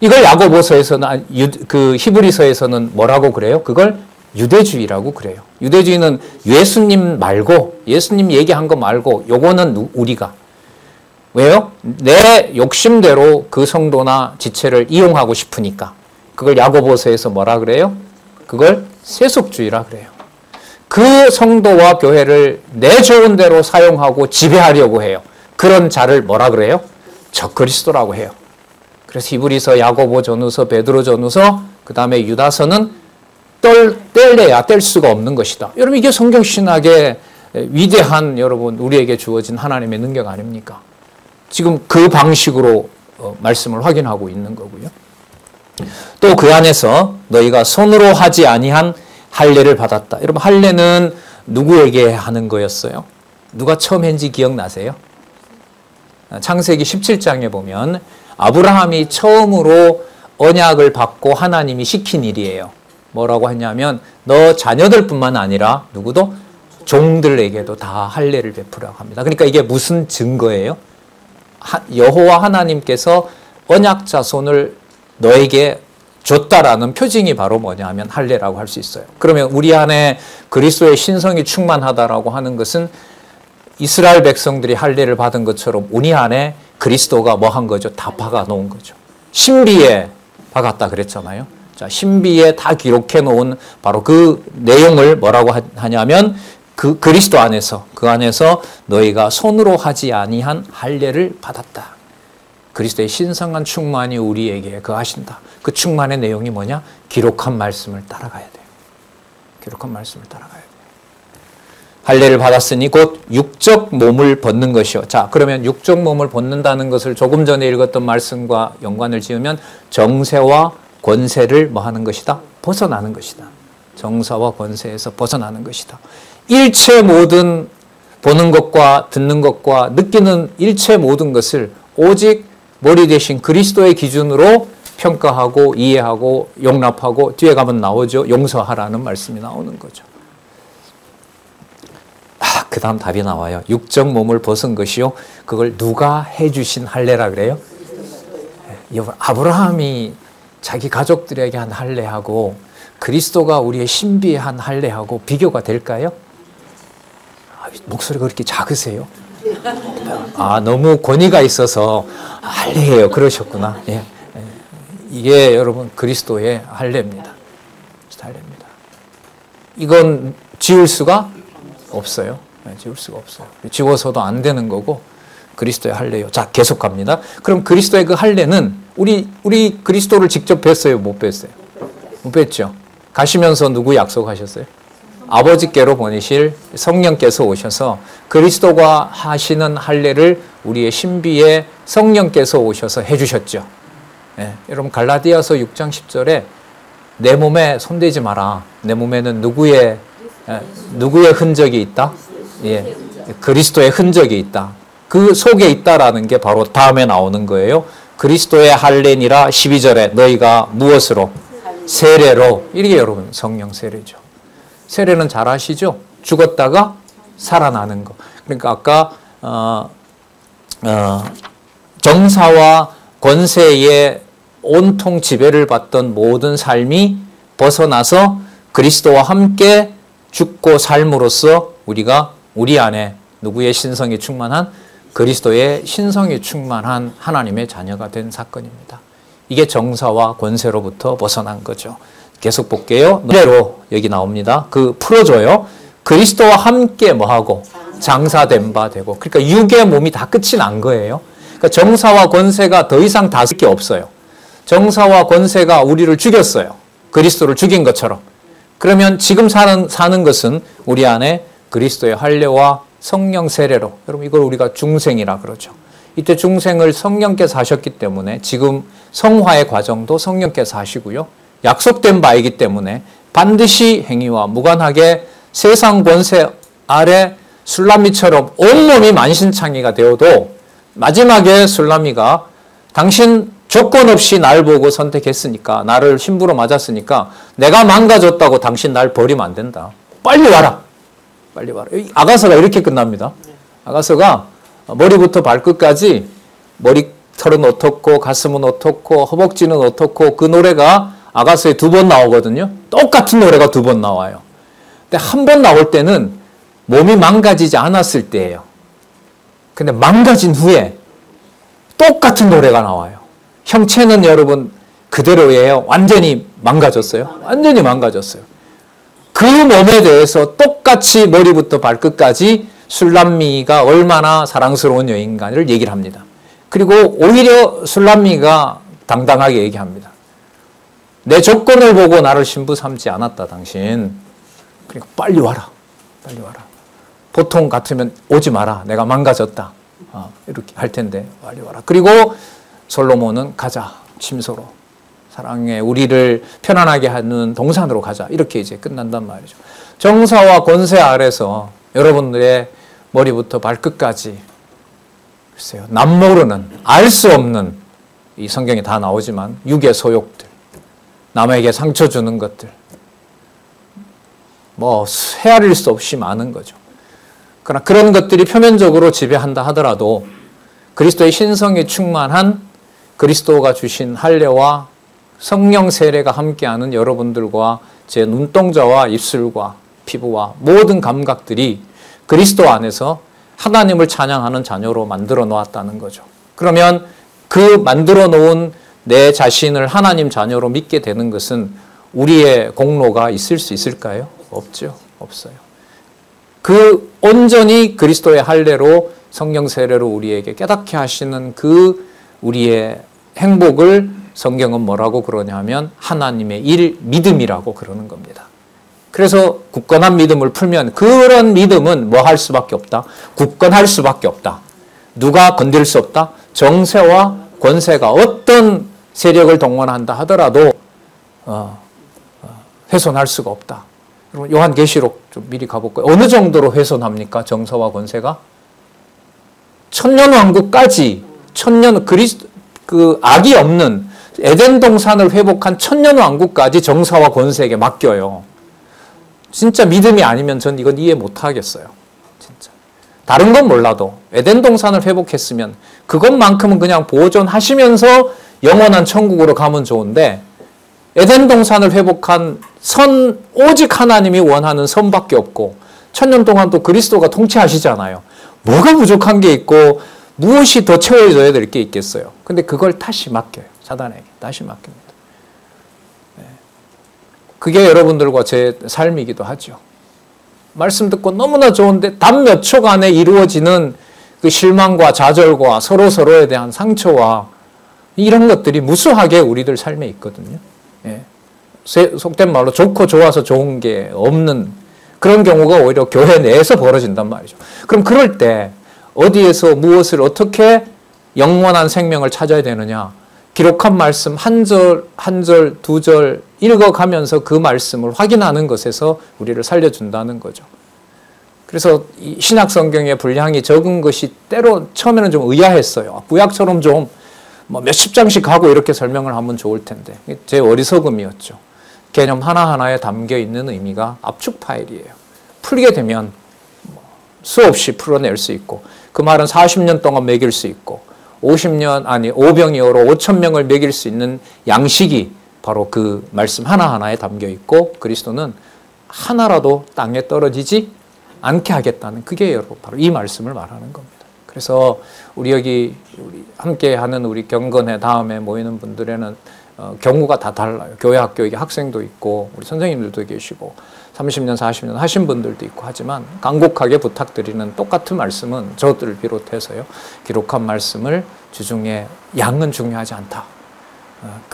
이걸 야고보서에서는 그 히브리서에서는 뭐라고 그래요? 그걸 유대주의라고 그래요. 유대주의는 예수님 말고, 예수님 얘기한 거 말고 요거는 우리가. 왜요? 내 욕심대로 그 성도나 지체를 이용하고 싶으니까. 그걸 야고보서에서 뭐라 그래요? 그걸 세속주의라 그래요. 그 성도와 교회를 내 좋은 대로 사용하고 지배하려고 해요. 그런 자를 뭐라 그래요? 적그리스도라고 해요. 그래서 히브리서, 야고보 전후서, 베드로 전후서, 그 다음에 유다서는 뗄래야 뗄 수가 없는 것이다. 여러분, 이게 성경신학의 위대한, 여러분, 우리에게 주어진 하나님의 능력 아닙니까? 지금 그 방식으로 말씀을 확인하고 있는 거고요. 또 그 안에서 너희가 손으로 하지 아니한 할례를 받았다. 여러분, 할례는 누구에게 하는 거였어요? 누가 처음 했는지 기억나세요? 창세기 17장에 보면 아브라함이 처음으로 언약을 받고 하나님이 시킨 일이에요. 뭐라고 했냐면 너 자녀들뿐만 아니라 누구도 종들에게도 다 할례를 베푸라고 합니다. 그러니까 이게 무슨 증거예요? 여호와 하나님께서 언약 자손을 너에게 줬다라는 표징이 바로 뭐냐면 할례라고 할 수 있어요. 그러면 우리 안에 그리스도의 신성이 충만하다라고 하는 것은 이스라엘 백성들이 할례를 받은 것처럼 우리 안에 그리스도가 뭐 한 거죠? 다 박아 놓은 거죠. 신비에 박았다 그랬잖아요. 자, 신비에 다 기록해 놓은 바로 그 내용을 뭐라고 하냐면 그 그리스도 안에서, 그 안에서 너희가 손으로 하지 아니한 할례를 받았다. 그리스도의 신성한 충만이 우리에게 거하신다. 그 충만의 내용이 뭐냐? 기록한 말씀을 따라가야 돼요. 기록한 말씀을 따라가야 돼요. 할례를 받았으니 곧 육적 몸을 벗는 것이요. 자, 그러면 육적 몸을 벗는다는 것을 조금 전에 읽었던 말씀과 연관을 지으면 정세와 권세를 뭐 하는 것이다? 벗어나는 것이다. 정사와 권세에서 벗어나는 것이다. 일체 모든 보는 것과 듣는 것과 느끼는 일체 모든 것을 오직 머리 대신 그리스도의 기준으로 평가하고 이해하고 용납하고 뒤에 가면 나오죠. 용서하라는 말씀이 나오는 거죠. 그 다음 답이 나와요. 육적 몸을 벗은 것이요. 그걸 누가 해주신 할례라 그래요? 아브라함이 자기 가족들에게 한 할례하고 그리스도가 우리의 신비에 한 할례하고 비교가 될까요? 목소리가 그렇게 작으세요? 너무 권위가 있어서 할례예요. 그러셨구나. 예. 이게 여러분 그리스도의 할례입니다. 할례입니다. 이건 지울 수가 없어요. 지울 수가 없어요. 지워서도 안 되는 거고 그리스도의 할례요. 자, 계속 갑니다. 그럼 그리스도의 그 할례는 우리 그리스도를 직접 뵀어요? 못 뵀어요? 못 뵀죠. 가시면서 누구 약속하셨어요? 아버지께로 보내실 성령께서 오셔서 그리스도가 하시는 할례를 우리의 신비에 성령께서 오셔서 해주셨죠. 예, 여러분 갈라디아서 6장 10절에 내 몸에 손대지 마라. 내 몸에는 누구의 흔적이 있다? 예, 그리스도의 흔적이 있다. 그 속에 있다라는 게 바로 다음에 나오는 거예요. 그리스도의 할례니라 12절에 너희가 무엇으로? 세례로. 이게 여러분 성령 세례죠. 세례는 잘 아시죠? 죽었다가 살아나는 거. 그러니까 아까 정사와 권세의 온통 지배를 받던 모든 삶이 벗어나서 그리스도와 함께 죽고 삶으로써 우리가 우리 안에 누구의 신성이 충만한? 그리스도의 신성이 충만한 하나님의 자녀가 된 사건입니다. 이게 정사와 권세로부터 벗어난 거죠. 계속 볼게요. 노래로 여기 나옵니다. 그 풀어줘요. 그리스도와 함께 뭐하고? 장사된 바 되고. 그러니까 육의 몸이 다 끝이 난 거예요. 그러니까 정사와 권세가 더 이상 다쓸 게 없어요. 정사와 권세가 우리를 죽였어요. 그리스도를 죽인 것처럼. 그러면 지금 사는 것은 우리 안에 그리스도의 할례와 성령 세례로. 여러분 이걸 우리가 중생이라 그러죠. 이때 중생을 성령께서 하셨기 때문에 지금 성화의 과정도 성령께서 하시고요. 약속된 바이기 때문에 반드시 행위와 무관하게 세상 권세 아래 술람미처럼 온몸이 만신창이가 되어도 마지막에 술람미가 당신 조건 없이 날 보고 선택했으니까 나를 신부로 맞았으니까 내가 망가졌다고 당신 날 버리면 안 된다. 빨리 와라. 빨리 와라. 아가서가 이렇게 끝납니다. 아가서가 머리부터 발끝까지 머리털은 어떻고 가슴은 어떻고 허벅지는 어떻고 그 노래가 아가서에 2번 나오거든요. 똑같은 노래가 2번 나와요. 근데 한 번 나올 때는 몸이 망가지지 않았을 때예요. 근데 망가진 후에 똑같은 노래가 나와요. 형체는 여러분 그대로예요. 완전히 망가졌어요. 완전히 망가졌어요. 그 몸에 대해서 똑같이 머리부터 발끝까지 술람미가 얼마나 사랑스러운 여인가를 얘기를 합니다. 그리고 오히려 술람미가 당당하게 얘기합니다. 내 조건을 보고 나를 신부 삼지 않았다 당신. 그러니까 빨리 와라. 빨리 와라. 보통 같으면 오지 마라. 내가 망가졌다. 이렇게 할 텐데 빨리 와라. 그리고 솔로몬은 가자. 침소로. 사랑에 우리를 편안하게 하는 동산으로 가자. 이렇게 이제 끝난단 말이죠. 정사와 권세 아래서 여러분들의 머리부터 발끝까지 글쎄요. 남모르는 알 수 없는 이 성경에 다 나오지만 육의 소욕들, 남에게 상처 주는 것들, 뭐 헤아릴 수 없이 많은 거죠. 그러나 그런 것들이 표면적으로 지배한다 하더라도 그리스도의 신성에 충만한 그리스도가 주신 할례와 성령 세례가 함께하는 여러분들과 제 눈동자와 입술과 피부와 모든 감각들이 그리스도 안에서 하나님을 찬양하는 자녀로 만들어 놓았다는 거죠. 그러면 그 만들어 놓은 내 자신을 하나님 자녀로 믿게 되는 것은 우리의 공로가 있을 수 있을까요? 없죠. 없어요. 그 온전히 그리스도의 할례로 성령 세례로 우리에게 깨닫게 하시는 그 우리의 행복을 성경은 뭐라고 그러냐 하면 하나님의 일 믿음이라고 그러는 겁니다. 그래서 굳건한 믿음을 풀면 그런 믿음은 뭐 할 수밖에 없다? 굳건할 수밖에 없다. 누가 건들 수 없다? 정세와 권세가 어떤 세력을 동원한다 하더라도 훼손할 수가 없다. 요한계시록 좀 미리 가볼까요? 어느 정도로 훼손합니까? 정서와 권세가? 천년왕국까지 그 악이 없는 에덴 동산을 회복한 천년왕국까지 정사와 권세에게 맡겨요. 진짜 믿음이 아니면 전 이건 이해 못 하겠어요. 진짜. 다른 건 몰라도 에덴 동산을 회복했으면 그것만큼은 그냥 보존하시면서 영원한 천국으로 가면 좋은데 에덴 동산을 회복한 선 오직 하나님이 원하는 선밖에 없고 천년 동안 또 그리스도가 통치하시잖아요. 뭐가 부족한 게 있고 무엇이 더 채워져야 될 게 있겠어요. 근데 그걸 다시 맡겨요. 사단에게. 다시 맡깁니다. 네. 그게 여러분들과 제 삶이기도 하죠. 말씀 듣고 너무나 좋은데 단 몇 초간에 이루어지는 그 실망과 좌절과 서로에 대한 상처와 이런 것들이 무수하게 우리들 삶에 있거든요. 예. 속된 말로 좋고 좋아서 좋은 게 없는 그런 경우가 오히려 교회 내에서 벌어진단 말이죠. 그럼 그럴 때 어디에서 무엇을 어떻게 영원한 생명을 찾아야 되느냐? 기록한 말씀 한 절, 한 절, 2절 읽어가면서 그 말씀을 확인하는 것에서 우리를 살려준다는 거죠. 그래서 이 신약 성경의 분량이 적은 것이 때로 처음에는 좀 의아했어요. 구약처럼 좀 뭐 몇십 장씩 하고 이렇게 설명을 하면 좋을 텐데 제 어리석음이었죠. 개념 하나하나에 담겨 있는 의미가 압축 파일이에요. 풀게 되면 수없이 풀어낼 수 있고 그 말은 40년 동안 먹일 수 있고 50년 아니 오병이어로 5,000명을 먹일 수 있는 양식이 바로 그 말씀 하나하나에 담겨 있고 그리스도는 하나라도 땅에 떨어지지 않게 하겠다는 그게 바로 이 말씀을 말하는 겁니다. 그래서 우리 함께하는 우리 경건회 다음에 모이는 분들에는 경우가 다 달라요. 교회 학교에 학생도 있고 우리 선생님들도 계시고 30년 40년 하신 분들도 있고 하지만 간곡하게 부탁드리는 똑같은 말씀은 저들을 비롯해서요. 기록한 말씀을 주중에 양은 중요하지 않다.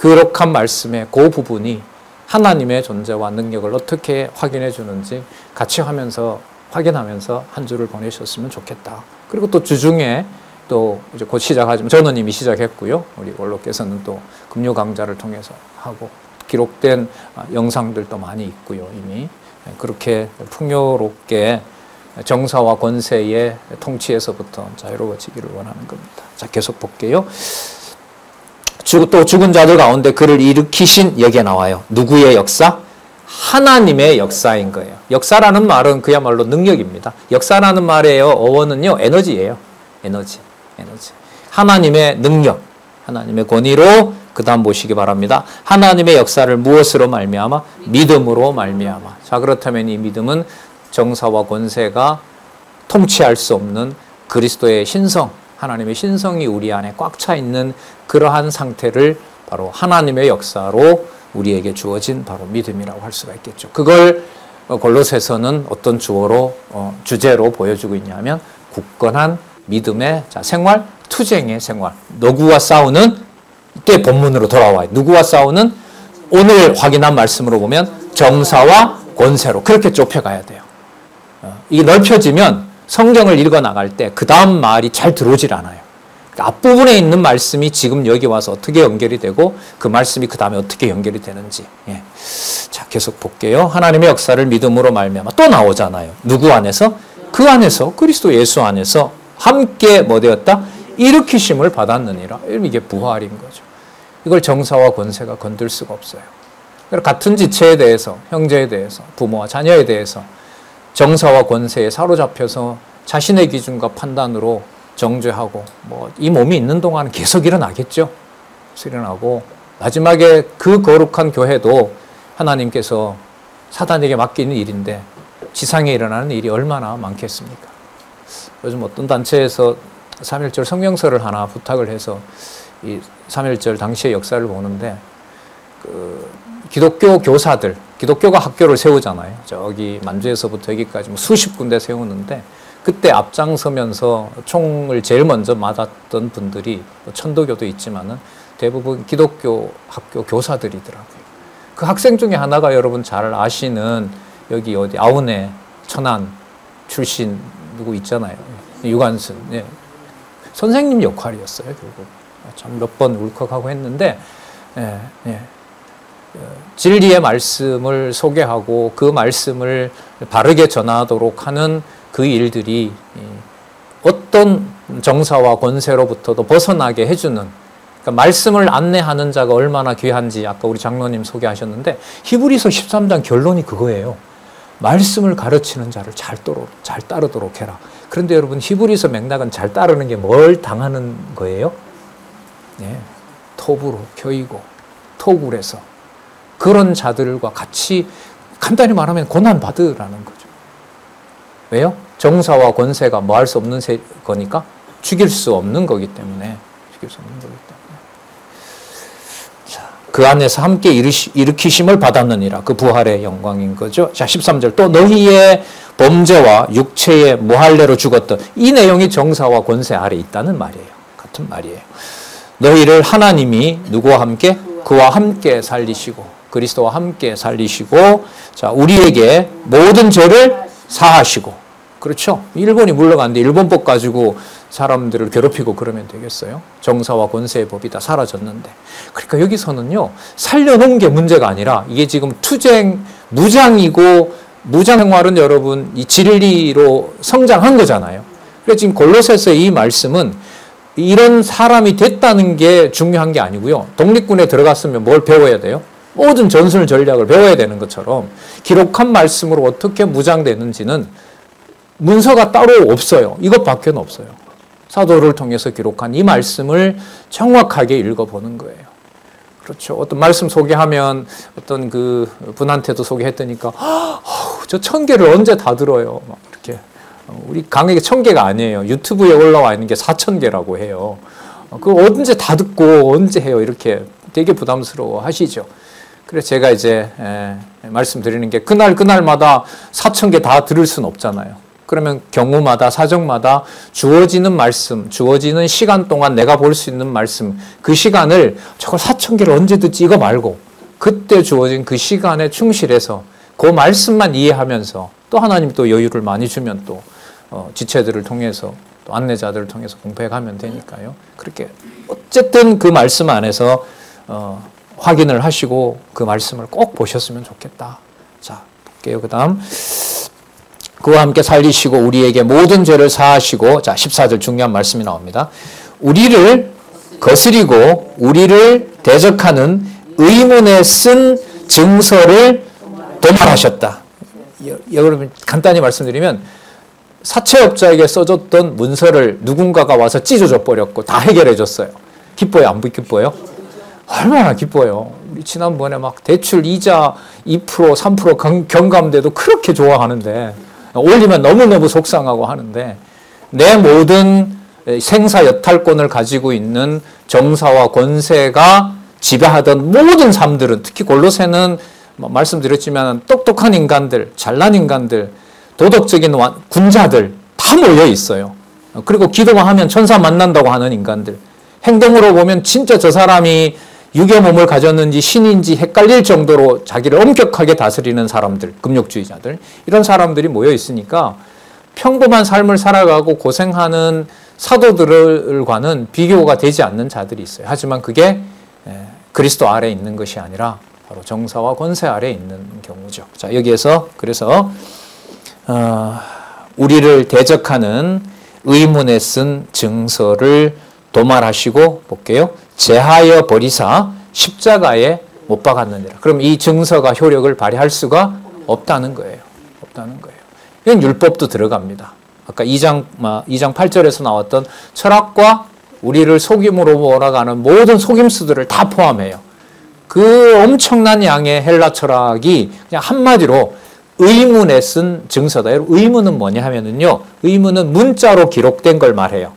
기록한 말씀의 그 부분이 하나님의 존재와 능력을 어떻게 확인해 주는지 같이 확인하면서 한 주를 보내셨으면 좋겠다. 그리고 또 주중에 또 이제 곧 시작하지만 저는 이미 시작했고요. 우리 원로께서는 또 금요 강좌를 통해서 하고 기록된 영상들도 많이 있고요. 이미 그렇게 풍요롭게 정사와 권세의 통치에서부터 자유로워지기를 원하는 겁니다. 자, 계속 볼게요. 또 죽은 자들 가운데 그를 일으키신 여기에 나와요. 누구의 역사? 하나님의 역사인 거예요. 역사라는 말은 그야말로 능력입니다. 역사라는 말이에요. 어원은요. 에너지예요. 에너지. 하나님의 능력, 하나님의 권위로 그 다음 보시기 바랍니다. 하나님의 역사를 무엇으로 말미암아? 믿음으로 말미암아. 자, 그렇다면 이 믿음은 정사와 권세가 통치할 수 없는 그리스도의 신성, 하나님의 신성이 우리 안에 꽉 차 있는 그러한 상태를 바로 하나님의 역사로 우리에게 주어진 바로 믿음이라고 할 수가 있겠죠. 그걸 골로새서는 어떤 주제로 보여주고 있냐면 굳건한 믿음의 생활, 투쟁의 생활. 누구와 싸우는? 이때 본문으로 돌아와요. 누구와 싸우는? 오늘 확인한 말씀으로 보면 정사와 권세로 그렇게 좁혀가야 돼요. 이게 넓혀지면 성경을 읽어 나갈 때 그 다음 말이 잘 들어오질 않아요. 앞부분에 있는 말씀이 지금 여기 와서 어떻게 연결이 되고 그 말씀이 그 다음에 어떻게 연결이 되는지. 예. 자, 계속 볼게요. 하나님의 역사를 믿음으로 말미암아 또 나오잖아요. 누구 안에서? 그 안에서 그리스도 예수 안에서 함께 뭐 되었다? 일으키심을 받았느니라. 이게 부활인 거죠. 이걸 정사와 권세가 건들 수가 없어요. 같은 지체에 대해서, 형제에 대해서, 부모와 자녀에 대해서 정사와 권세에 사로잡혀서 자신의 기준과 판단으로 정죄하고 이 몸이 있는 동안 계속 일어나겠죠. 일어나고 마지막에 그 거룩한 교회도 하나님께서 사단에게 맡기는 일인데 지상에 일어나는 일이 얼마나 많겠습니까? 요즘 어떤 단체에서 3.1절 성명서를 하나 부탁을 해서 이 3.1절 당시의 역사를 보는데 기독교 교사들, 기독교가 학교를 세우잖아요. 저기 만주에서부터 여기까지 수십 군데 세우는데 그때 앞장서면서 총을 제일 먼저 맞았던 분들이 천도교도 있지만은 대부분 기독교 학교 교사들이더라고요. 그 학생 중에 하나가 여러분 잘 아시는 여기 어디 아우네 천안 출신 누구 있잖아요. 유관순. 예. 선생님 역할이었어요, 결국. 참 몇 번 울컥하고 했는데, 예, 예. 진리의 말씀을 소개하고 그 말씀을 바르게 전하도록 하는 그 일들이 어떤 정사와 권세로부터도 벗어나게 해주는, 그러니까 말씀을 안내하는 자가 얼마나 귀한지 아까 우리 장로님 소개하셨는데 히브리서 13장 결론이 그거예요. 말씀을 가르치는 자를 잘 따르도록 해라. 그런데 여러분 히브리서 맥락은 잘 따르는 게 뭘 당하는 거예요? 네, 톱으로 켜이고 토굴에서 그런 자들과 같이 간단히 말하면 고난받으라는 거죠. 왜요? 정사와 권세가 뭐 할 수 없는 거니까 죽일 수 없는 거기 때문에 죽일 수 없는 거기 때문에 자, 그 안에서 함께 일으키심을 받았느니라. 그 부활의 영광인 거죠. 자, 13절 또 너희의 범죄와 육체의 무할례로 죽었던 이 내용이 정사와 권세 아래 있다는 말이에요. 같은 말이에요. 너희를 하나님이 누구와 함께? 그와 함께 살리시고 그리스도와 함께 살리시고 자, 우리에게 모든 죄를 사하시고 그렇죠? 일본이 물러갔는데 일본법 가지고 사람들을 괴롭히고 그러면 되겠어요? 정사와 권세의 법이 다 사라졌는데. 그러니까 여기서는요, 살려놓은 게 문제가 아니라 이게 지금 투쟁, 무장이고 무장 생활은 여러분 이 진리로 성장한 거잖아요. 그래서 지금 골로새서 이 말씀은 이런 사람이 됐다는 게 중요한 게 아니고요. 독립군에 들어갔으면 뭘 배워야 돼요? 모든 전술 전략을 배워야 되는 것처럼 기록한 말씀으로 어떻게 무장되는지는 문서가 따로 없어요. 이것밖에 없어요. 사도를 통해서 기록한 이 말씀을 정확하게 읽어보는 거예요. 그렇죠. 어떤 말씀 소개하면 어떤 그 분한테도 소개했더니까 저 1000개를 언제 다 들어요. 막 이렇게. 우리 강의가 1000개가 아니에요. 유튜브에 올라와 있는 게 4000개라고 해요. 그거 언제 다 듣고 언제 해요. 이렇게 되게 부담스러워 하시죠. 그래서 제가 이제 말씀드리는 게 그날마다 4000개 다 들을 수는 없잖아요. 그러면 경우마다 사정마다 주어지는 말씀, 주어지는 시간 동안 내가 볼 수 있는 말씀, 그 시간을 저걸 4000개를 언제 듣지 이거 말고 그때 주어진 그 시간에 충실해서 그 말씀만 이해하면서 또 하나님 또 여유를 많이 주면 또 지체들을 통해서 또 안내자들을 통해서 공부해 가면 되니까요. 그렇게 어쨌든 그 말씀 안에서 확인을 하시고 그 말씀을 꼭 보셨으면 좋겠다. 자, 볼게요. 그 다음 그와 함께 살리시고 우리에게 모든 죄를 사하시고 자 14절 중요한 말씀이 나옵니다. 우리를 거스리고 우리를 대적하는 의문에 쓴 증서를 도말하셨다. 여러분 간단히 말씀드리면 사채업자에게 써줬던 문서를 누군가가 와서 찢어져 버렸고 다 해결해 줬어요. 기뻐요? 안 기뻐요? 얼마나 기뻐요. 우리 지난번에 막 대출 이자 2%, 3% 경감돼도 그렇게 좋아하는데, 올리면 너무너무 속상하고 하는데, 내 모든 생사 여탈권을 가지고 있는 정사와 권세가 지배하던 모든 삶들은, 특히 골로새는 말씀드렸지만 똑똑한 인간들, 잘난 인간들, 도덕적인 군자들 다 모여 있어요. 그리고 기도만 하면 천사 만난다고 하는 인간들, 행동으로 보면 진짜 저 사람이 육의 몸을 가졌는지 신인지 헷갈릴 정도로 자기를 엄격하게 다스리는 사람들, 금욕주의자들, 이런 사람들이 모여 있으니까 평범한 삶을 살아가고 고생하는 사도들과는 비교가 되지 않는 자들이 있어요. 하지만 그게 그리스도 아래에 있는 것이 아니라 바로 정사와 권세 아래에 있는 경우죠. 자, 여기에서 그래서 우리를 대적하는 의문에 쓴 증서를 도말하시고 볼게요. 제하여 버리사 십자가에 못 박았느니라. 그럼 이 증서가 효력을 발휘할 수가 없다는 거예요. 없다는 거예요. 이건 율법도 들어갑니다. 아까 2장 8절에서 나왔던 철학과 우리를 속임으로 몰아가는 모든 속임수들을 다 포함해요. 그 엄청난 양의 헬라 철학이 그냥 한마디로 의문에 쓴 증서다. 여러분, 의문은 뭐냐 하면은요, 의문은 문자로 기록된 걸 말해요.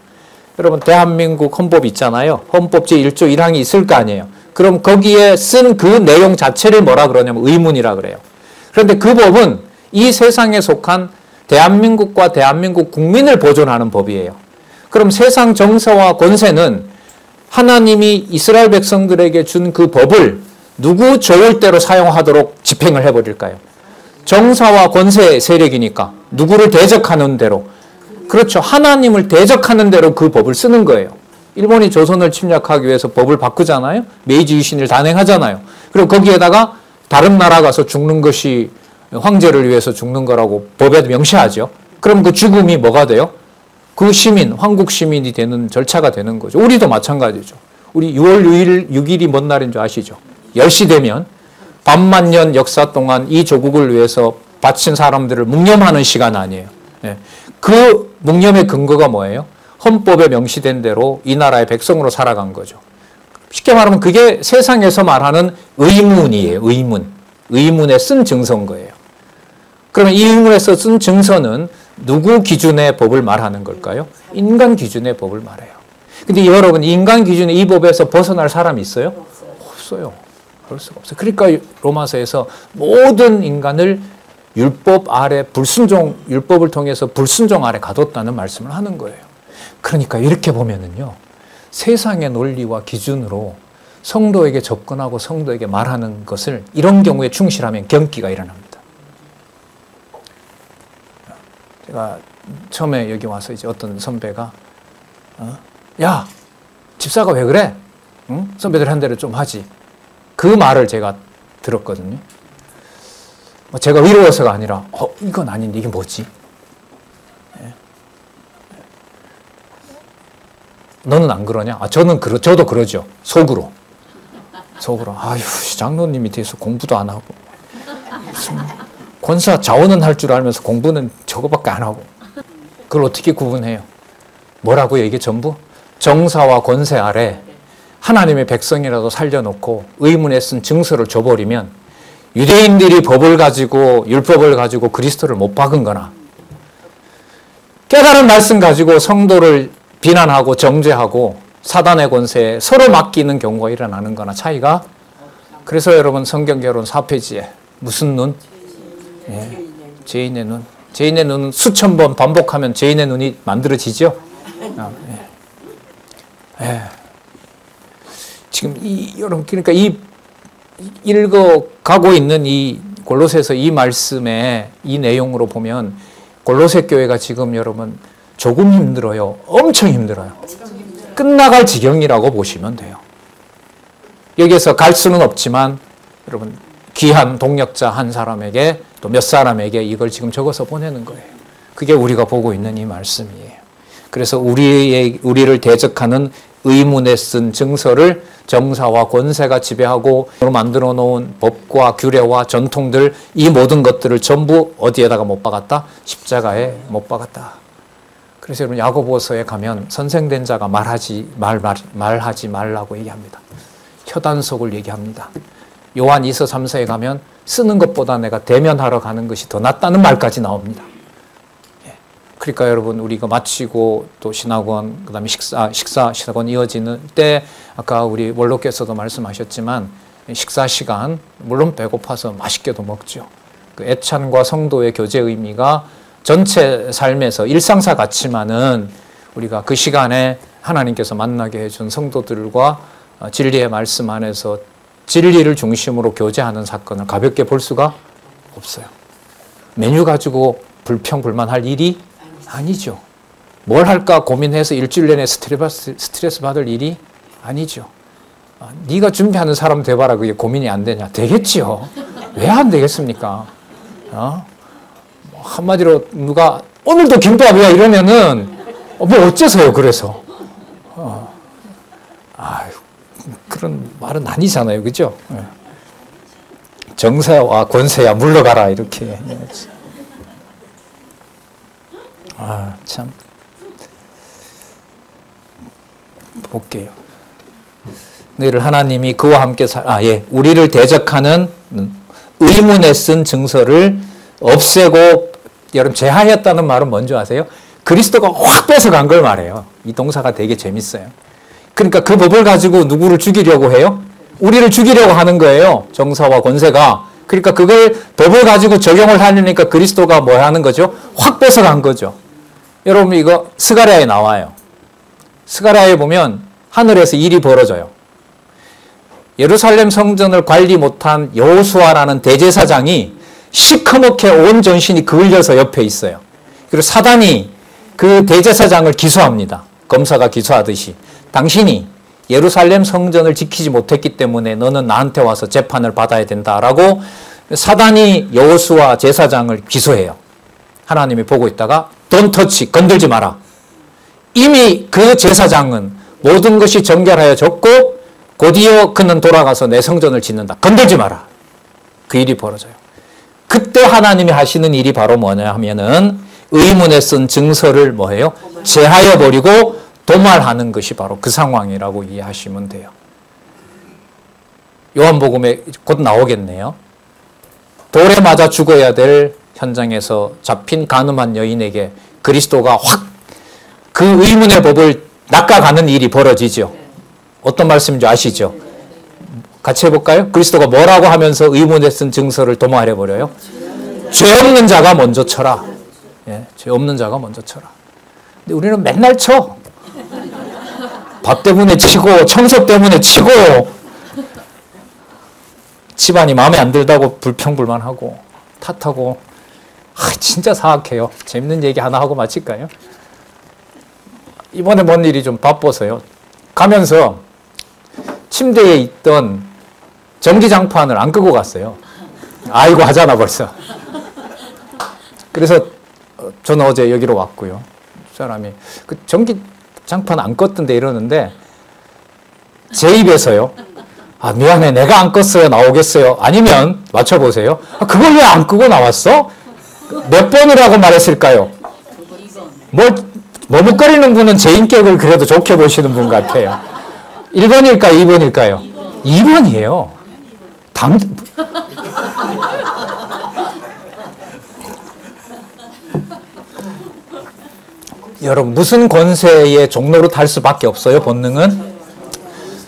여러분, 대한민국 헌법 있잖아요. 헌법 제1조 1항이 있을 거 아니에요. 그럼 거기에 쓴 그 내용 자체를 뭐라 그러냐면 의문이라 그래요. 그런데 그 법은 이 세상에 속한 대한민국과 대한민국 국민을 보존하는 법이에요. 그럼 세상 정서와 권세는 하나님이 이스라엘 백성들에게 준 그 법을 누구 좋을 대로 사용하도록 집행을 해버릴까요? 정사와 권세 세력이니까 누구를 대적하는 대로, 그렇죠. 하나님을 대적하는 대로 그 법을 쓰는 거예요. 일본이 조선을 침략하기 위해서 법을 바꾸잖아요. 메이지 유신을 단행하잖아요. 그리고 거기에다가 다른 나라 가서 죽는 것이 황제를 위해서 죽는 거라고 법에 명시하죠. 그럼 그 죽음이 뭐가 돼요? 그 시민, 황국 시민이 되는 절차가 되는 거죠. 우리도 마찬가지죠. 우리 6월 6일이 뭔 날인 줄 아시죠? 10시 되면 반만년 역사 동안 이 조국을 위해서 바친 사람들을 묵념하는 시간 아니에요. 네. 그 묵념의 근거가 뭐예요? 헌법에 명시된 대로 이 나라의 백성으로 살아간 거죠. 쉽게 말하면 그게 세상에서 말하는 의문이에요. 의문. 의문에 쓴 증서인 거예요. 그러면 이 의문에서 쓴 증서는 누구 기준의 법을 말하는 걸까요? 인간 기준의 법을 말해요. 근데 여러분, 인간 기준의 이 법에서 벗어날 사람이 있어요? 없어요. 그럴 수가 없어요. 그러니까 로마서에서 모든 인간을 율법 아래 율법을 통해서 불순종 아래 가뒀다는 말씀을 하는 거예요. 그러니까 이렇게 보면은요, 세상의 논리와 기준으로 성도에게 접근하고 성도에게 말하는 것을 이런 경우에 충실하면 경기가 일어납니다. 제가 처음에 여기 와서 이제 어떤 선배가 야, 집사가 왜 그래? 응? 선배들 한 대로 좀 하지. 그 말을 제가 들었거든요. 제가 의로워서가 아니라 이건 아닌데 이게 뭐지? 네. 너는 안 그러냐? 저도 그러죠. 속으로. 아휴, 장로님 밑에서 공부도 안 하고 무슨 권사 자원은 할 줄 알면서 공부는 저거밖에 안 하고. 그걸 어떻게 구분해요? 뭐라고요? 이게 전부? 정사와 권세 아래 하나님의 백성이라도 살려놓고 의문에 쓴 증서를 줘버리면 유대인들이 법을 가지고 율법을 가지고 그리스도를 못 박은 거나 깨달은 말씀 가지고 성도를 비난하고 정죄하고 사단의 권세에 서로 맡기는 경우가 일어나는 거나 차이가. 그래서 여러분, 성경개론 4페이지에 무슨 눈? 예, 죄인의 눈. 죄인의 눈은 수천 번 반복하면 죄인의 눈이 만들어지죠. 예. 지금 여러분, 그러니까 읽어가고 있는 이 골로새서 이 말씀의 이 내용으로 보면 골로새 교회가 지금 여러분 조금 힘들어요. 엄청 힘들어요. 끝나갈 지경이라고 보시면 돼요. 여기에서 갈 수는 없지만 여러분, 귀한 동력자 한 사람에게 또 몇 사람에게 이걸 지금 적어서 보내는 거예요. 그게 우리가 보고 있는 이 말씀이에요. 그래서 우리를 대적하는 의문에 쓴 증서를 정사와 권세가 지배하고 만들어 놓은 법과 규례와 전통들, 이 모든 것들을 전부 어디에다가 못 박았다? 십자가에 못 박았다. 그래서 여러분, 야고보서에 가면 선생된 자가 말하지 말라고 얘기합니다. 효단속을 얘기합니다. 요한 2서 3서에 가면 쓰는 것보다 내가 대면하러 가는 것이 더 낫다는 말까지 나옵니다. 그러니까 여러분 우리가 마치고 또 신학원 그다음에 식사학원 이어지는 때 아까 우리 원로께서도 말씀하셨지만 식사 시간 물론 배고파서 맛있게도 먹죠. 그 애찬과 성도의 교제 의미가 전체 삶에서 일상사 같지만은 우리가 그 시간에 하나님께서 만나게 해준 성도들과 진리의 말씀 안에서 진리를 중심으로 교제하는 사건을 가볍게 볼 수가 없어요. 메뉴 가지고 불평불만할 일이 아니죠. 뭘 할까 고민해서 일주일 내내 스트레스 받을 일이 아니죠. 네가 준비하는 사람 돼봐라. 그게 고민이 안 되냐? 되겠지요. 왜 안 되겠습니까? 한마디로 누가 오늘도 김밥이야 이러면은 뭐 어째서요? 그래서 그런 말은 아니잖아요, 그죠? 정사와 권세야 물러가라 이렇게. 참 볼게요. 너희를 하나님이 그와 함께 우리를 대적하는 의문에 쓴 증서를 없애고 여러분 제하였다는 말은 뭔지 아세요? 그리스도가 확 뺏어간 걸 말해요. 이 동사가 되게 재밌어요. 그러니까 그 법을 가지고 누구를 죽이려고 해요? 우리를 죽이려고 하는 거예요. 정사와 권세가. 그러니까 그걸 법을 가지고 적용을 하려니까 그리스도가 뭐 하는 거죠? 확 뺏어간 거죠. 여러분 이거 스가랴에 나와요. 스가랴에 보면 하늘에서 일이 벌어져요. 예루살렘 성전을 관리 못한 여호수아라는 대제사장이 시커멓게 온 전신이 그을려서 옆에 있어요. 그리고 사단이 그 대제사장을 기소합니다. 검사가 기소하듯이. 당신이 예루살렘 성전을 지키지 못했기 때문에 너는 나한테 와서 재판을 받아야 된다라고 사단이 여호수아 제사장을 기소해요. 하나님이 보고 있다가 Don't touch, 건들지 마라. 이미 그 제사장은 모든 것이 정결하여 졌고 곧이어 그는 돌아가서 내 성전을 짓는다. 건들지 마라. 그 일이 벌어져요. 그때 하나님이 하시는 일이 바로 뭐냐 하면은 의문에 쓴 증서를 뭐해요? 제하여 버리고 도말하는 것이 바로 그 상황이라고 이해하시면 돼요. 요한복음에 곧 나오겠네요. 돌에 맞아 죽어야 될 현장에서 잡힌 간음한 여인에게 그리스도가 확 그 의문의 법을 낚아가는 일이 벌어지죠. 어떤 말씀인지 아시죠? 같이 해볼까요? 그리스도가 뭐라고 하면서 의문에 쓴 증서를 도말해버려요? 죄 없는 자가 먼저 쳐라. 죄 없는 자가 먼저 쳐라. 근데 우리는 맨날 쳐. 밥 때문에 치고 청소 때문에 치고 집안이 마음에 안 들다고 불평불만하고 탓하고 진짜 사악해요. 재밌는 얘기 하나 하고 마칠까요? 이번에 뭔 일이 좀 바빠서요. 가면서 침대에 있던 전기장판을 안 끄고 갔어요. 아이고 하잖아 벌써. 그래서 저는 어제 여기로 왔고요. 사람이 그 전기장판 안 껐던데 이러는데 제 입에서요. 미안해 내가 안 껐어요 나오겠어요. 아니면 맞춰보세요. 그걸 왜 안 끄고 나왔어? 몇 번이라고 말했을까요? 머뭇거리는 분은 제 인격을 그래도 좋게 보시는 분 같아요. 1번일까요? 2번일까요? 2번이에요. 여러분 무슨 권세의 종로로 탈 수밖에 없어요? 본능은?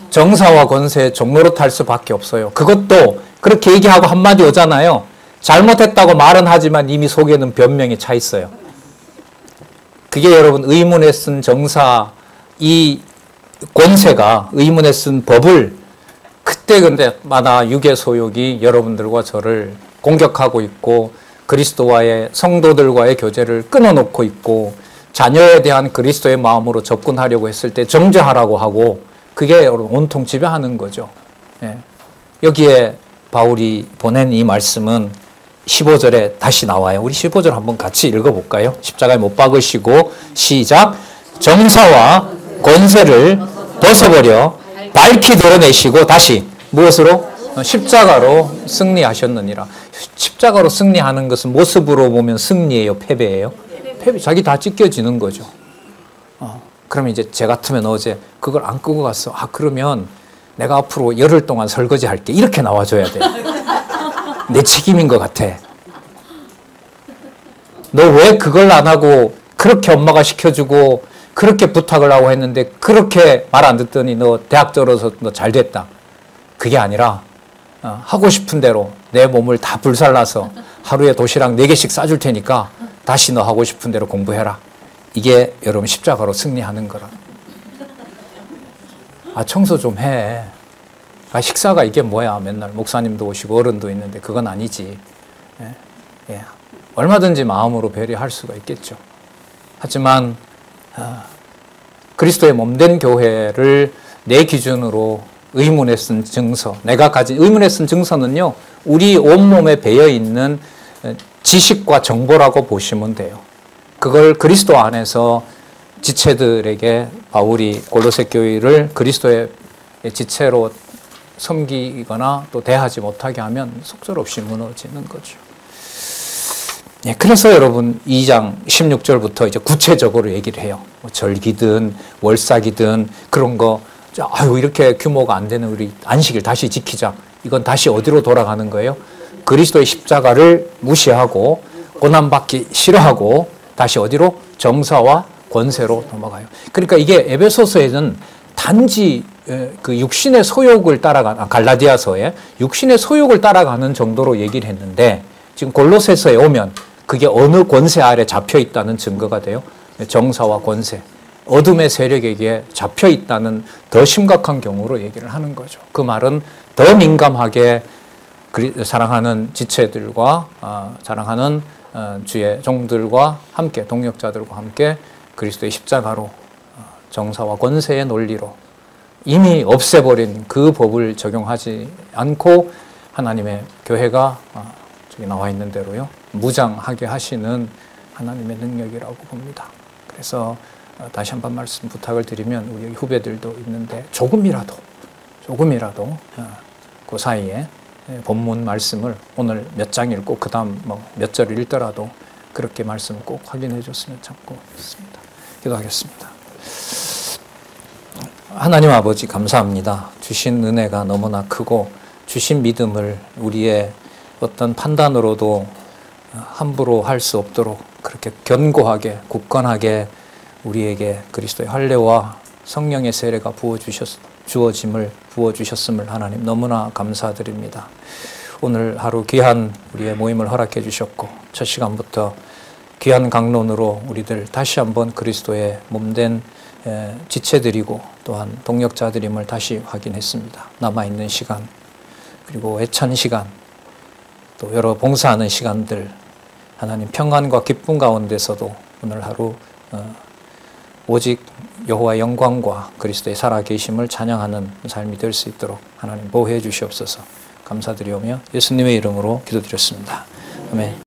정사와 권세의 종로로 탈 수밖에 없어요. 그것도 그렇게 얘기하고 한마디 오잖아요. 잘못했다고 말은 하지만 이미 속에는 변명이 차 있어요. 그게 여러분 의문에 쓴 정사 이 권세가 의문에 쓴 법을 그때 근데 마다 육의 소욕이 여러분들과 저를 공격하고 있고 그리스도와의 성도들과의 교제를 끊어놓고 있고 자녀에 대한 그리스도의 마음으로 접근하려고 했을 때 정죄하라고 하고 그게 여러분 온통 지배하는 거죠. 여기에 바울이 보낸 이 말씀은 15절에 다시 나와요. 우리 15절 한번 같이 읽어볼까요? 십자가에 못 박으시고 시작. 정사와 권세를 벗어버려 밝히 드러내시고 다시 무엇으로? 십자가로 승리하셨느니라. 십자가로 승리하는 것은 모습으로 보면 승리예요? 패배예요? 패배. 자기 다 찢겨지는 거죠. 그러면 이제 제 같으면 어제 그걸 안 끄고 갔어. 그러면 내가 앞으로 열흘 동안 설거지 할게. 이렇게 나와줘야 돼. 내 책임인 것 같아. 너 왜 그걸 안 하고 그렇게 엄마가 시켜주고 그렇게 부탁을 하고 했는데 그렇게 말 안 듣더니 너 대학 들어서 너 잘 됐다. 그게 아니라 하고 싶은 대로 내 몸을 다 불살라서 하루에 도시락 4개씩 싸줄 테니까 다시 너 하고 싶은 대로 공부해라. 이게 여러분 십자가로 승리하는 거라. 청소 좀 해. 식사가 이게 뭐야. 맨날 목사님도 오시고 어른도 있는데 그건 아니지. 예. 얼마든지 마음으로 배려할 수가 있겠죠. 하지만 그리스도의 몸된 교회를 내 기준으로 의문에 쓴 증서, 내가 가진 의문에 쓴 증서는요, 우리 온몸에 배어 있는 지식과 정보라고 보시면 돼요. 그걸 그리스도 안에서 지체들에게 바울이 골로새 교회를 그리스도의 지체로 섬기거나 또 대하지 못하게 하면 속절없이 무너지는 거죠. 예, 그래서 여러분 2장 16절부터 이제 구체적으로 얘기를 해요. 뭐 절기든 월삭이든 그런 거, 이렇게 규모가 안 되는 우리 안식일 다시 지키자. 이건 다시 어디로 돌아가는 거예요? 그리스도의 십자가를 무시하고 고난받기 싫어하고 다시 어디로? 정사와 권세로 넘어가요. 그러니까 이게 에베소서에는 단지 그 육신의 소욕을 갈라디아서에 육신의 소욕을 따라가는 정도로 얘기를 했는데 지금 골로새서에 오면 그게 어느 권세 아래 잡혀 있다는 증거가 돼요. 정사와 권세, 어둠의 세력에게 잡혀 있다는 더 심각한 경우로 얘기를 하는 거죠. 그 말은 더 민감하게 사랑하는 지체들과 사랑하는 주의 종들과 함께 동역자들과 함께 그리스도의 십자가로 정사와 권세의 논리로 이미 없애버린 그 법을 적용하지 않고 하나님의 교회가 저기 나와 있는 대로요 무장하게 하시는 하나님의 능력이라고 봅니다. 그래서 다시 한번 말씀 부탁을 드리면 우리 후배들도 있는데 조금이라도 그 사이에 본문 말씀을 오늘 몇 장 읽고 그 다음 몇 절 읽더라도 그렇게 말씀 꼭 확인해 줬으면 참 고맙습니다. 기도하겠습니다. 하나님 아버지 감사합니다. 주신 은혜가 너무나 크고 주신 믿음을 우리의 어떤 판단으로도 함부로 할 수 없도록 그렇게 견고하게 굳건하게 우리에게 그리스도의 할례와 성령의 세례가 부어주셨음을 하나님 너무나 감사드립니다. 오늘 하루 귀한 우리의 모임을 허락해 주셨고 첫 시간부터 귀한 강론으로 우리들 다시 한번 그리스도의 몸된 지체들이고 또한 동역자들임을 다시 확인했습니다. 남아있는 시간 그리고 애찬 시간 또 여러 봉사하는 시간들 하나님 평안과 기쁨 가운데서도 오늘 하루 오직 여호와의 영광과 그리스도의 살아계심을 찬양하는 삶이 될 수 있도록 하나님 보호해 주시옵소서. 감사드리오며 예수님의 이름으로 기도드렸습니다. 아멘.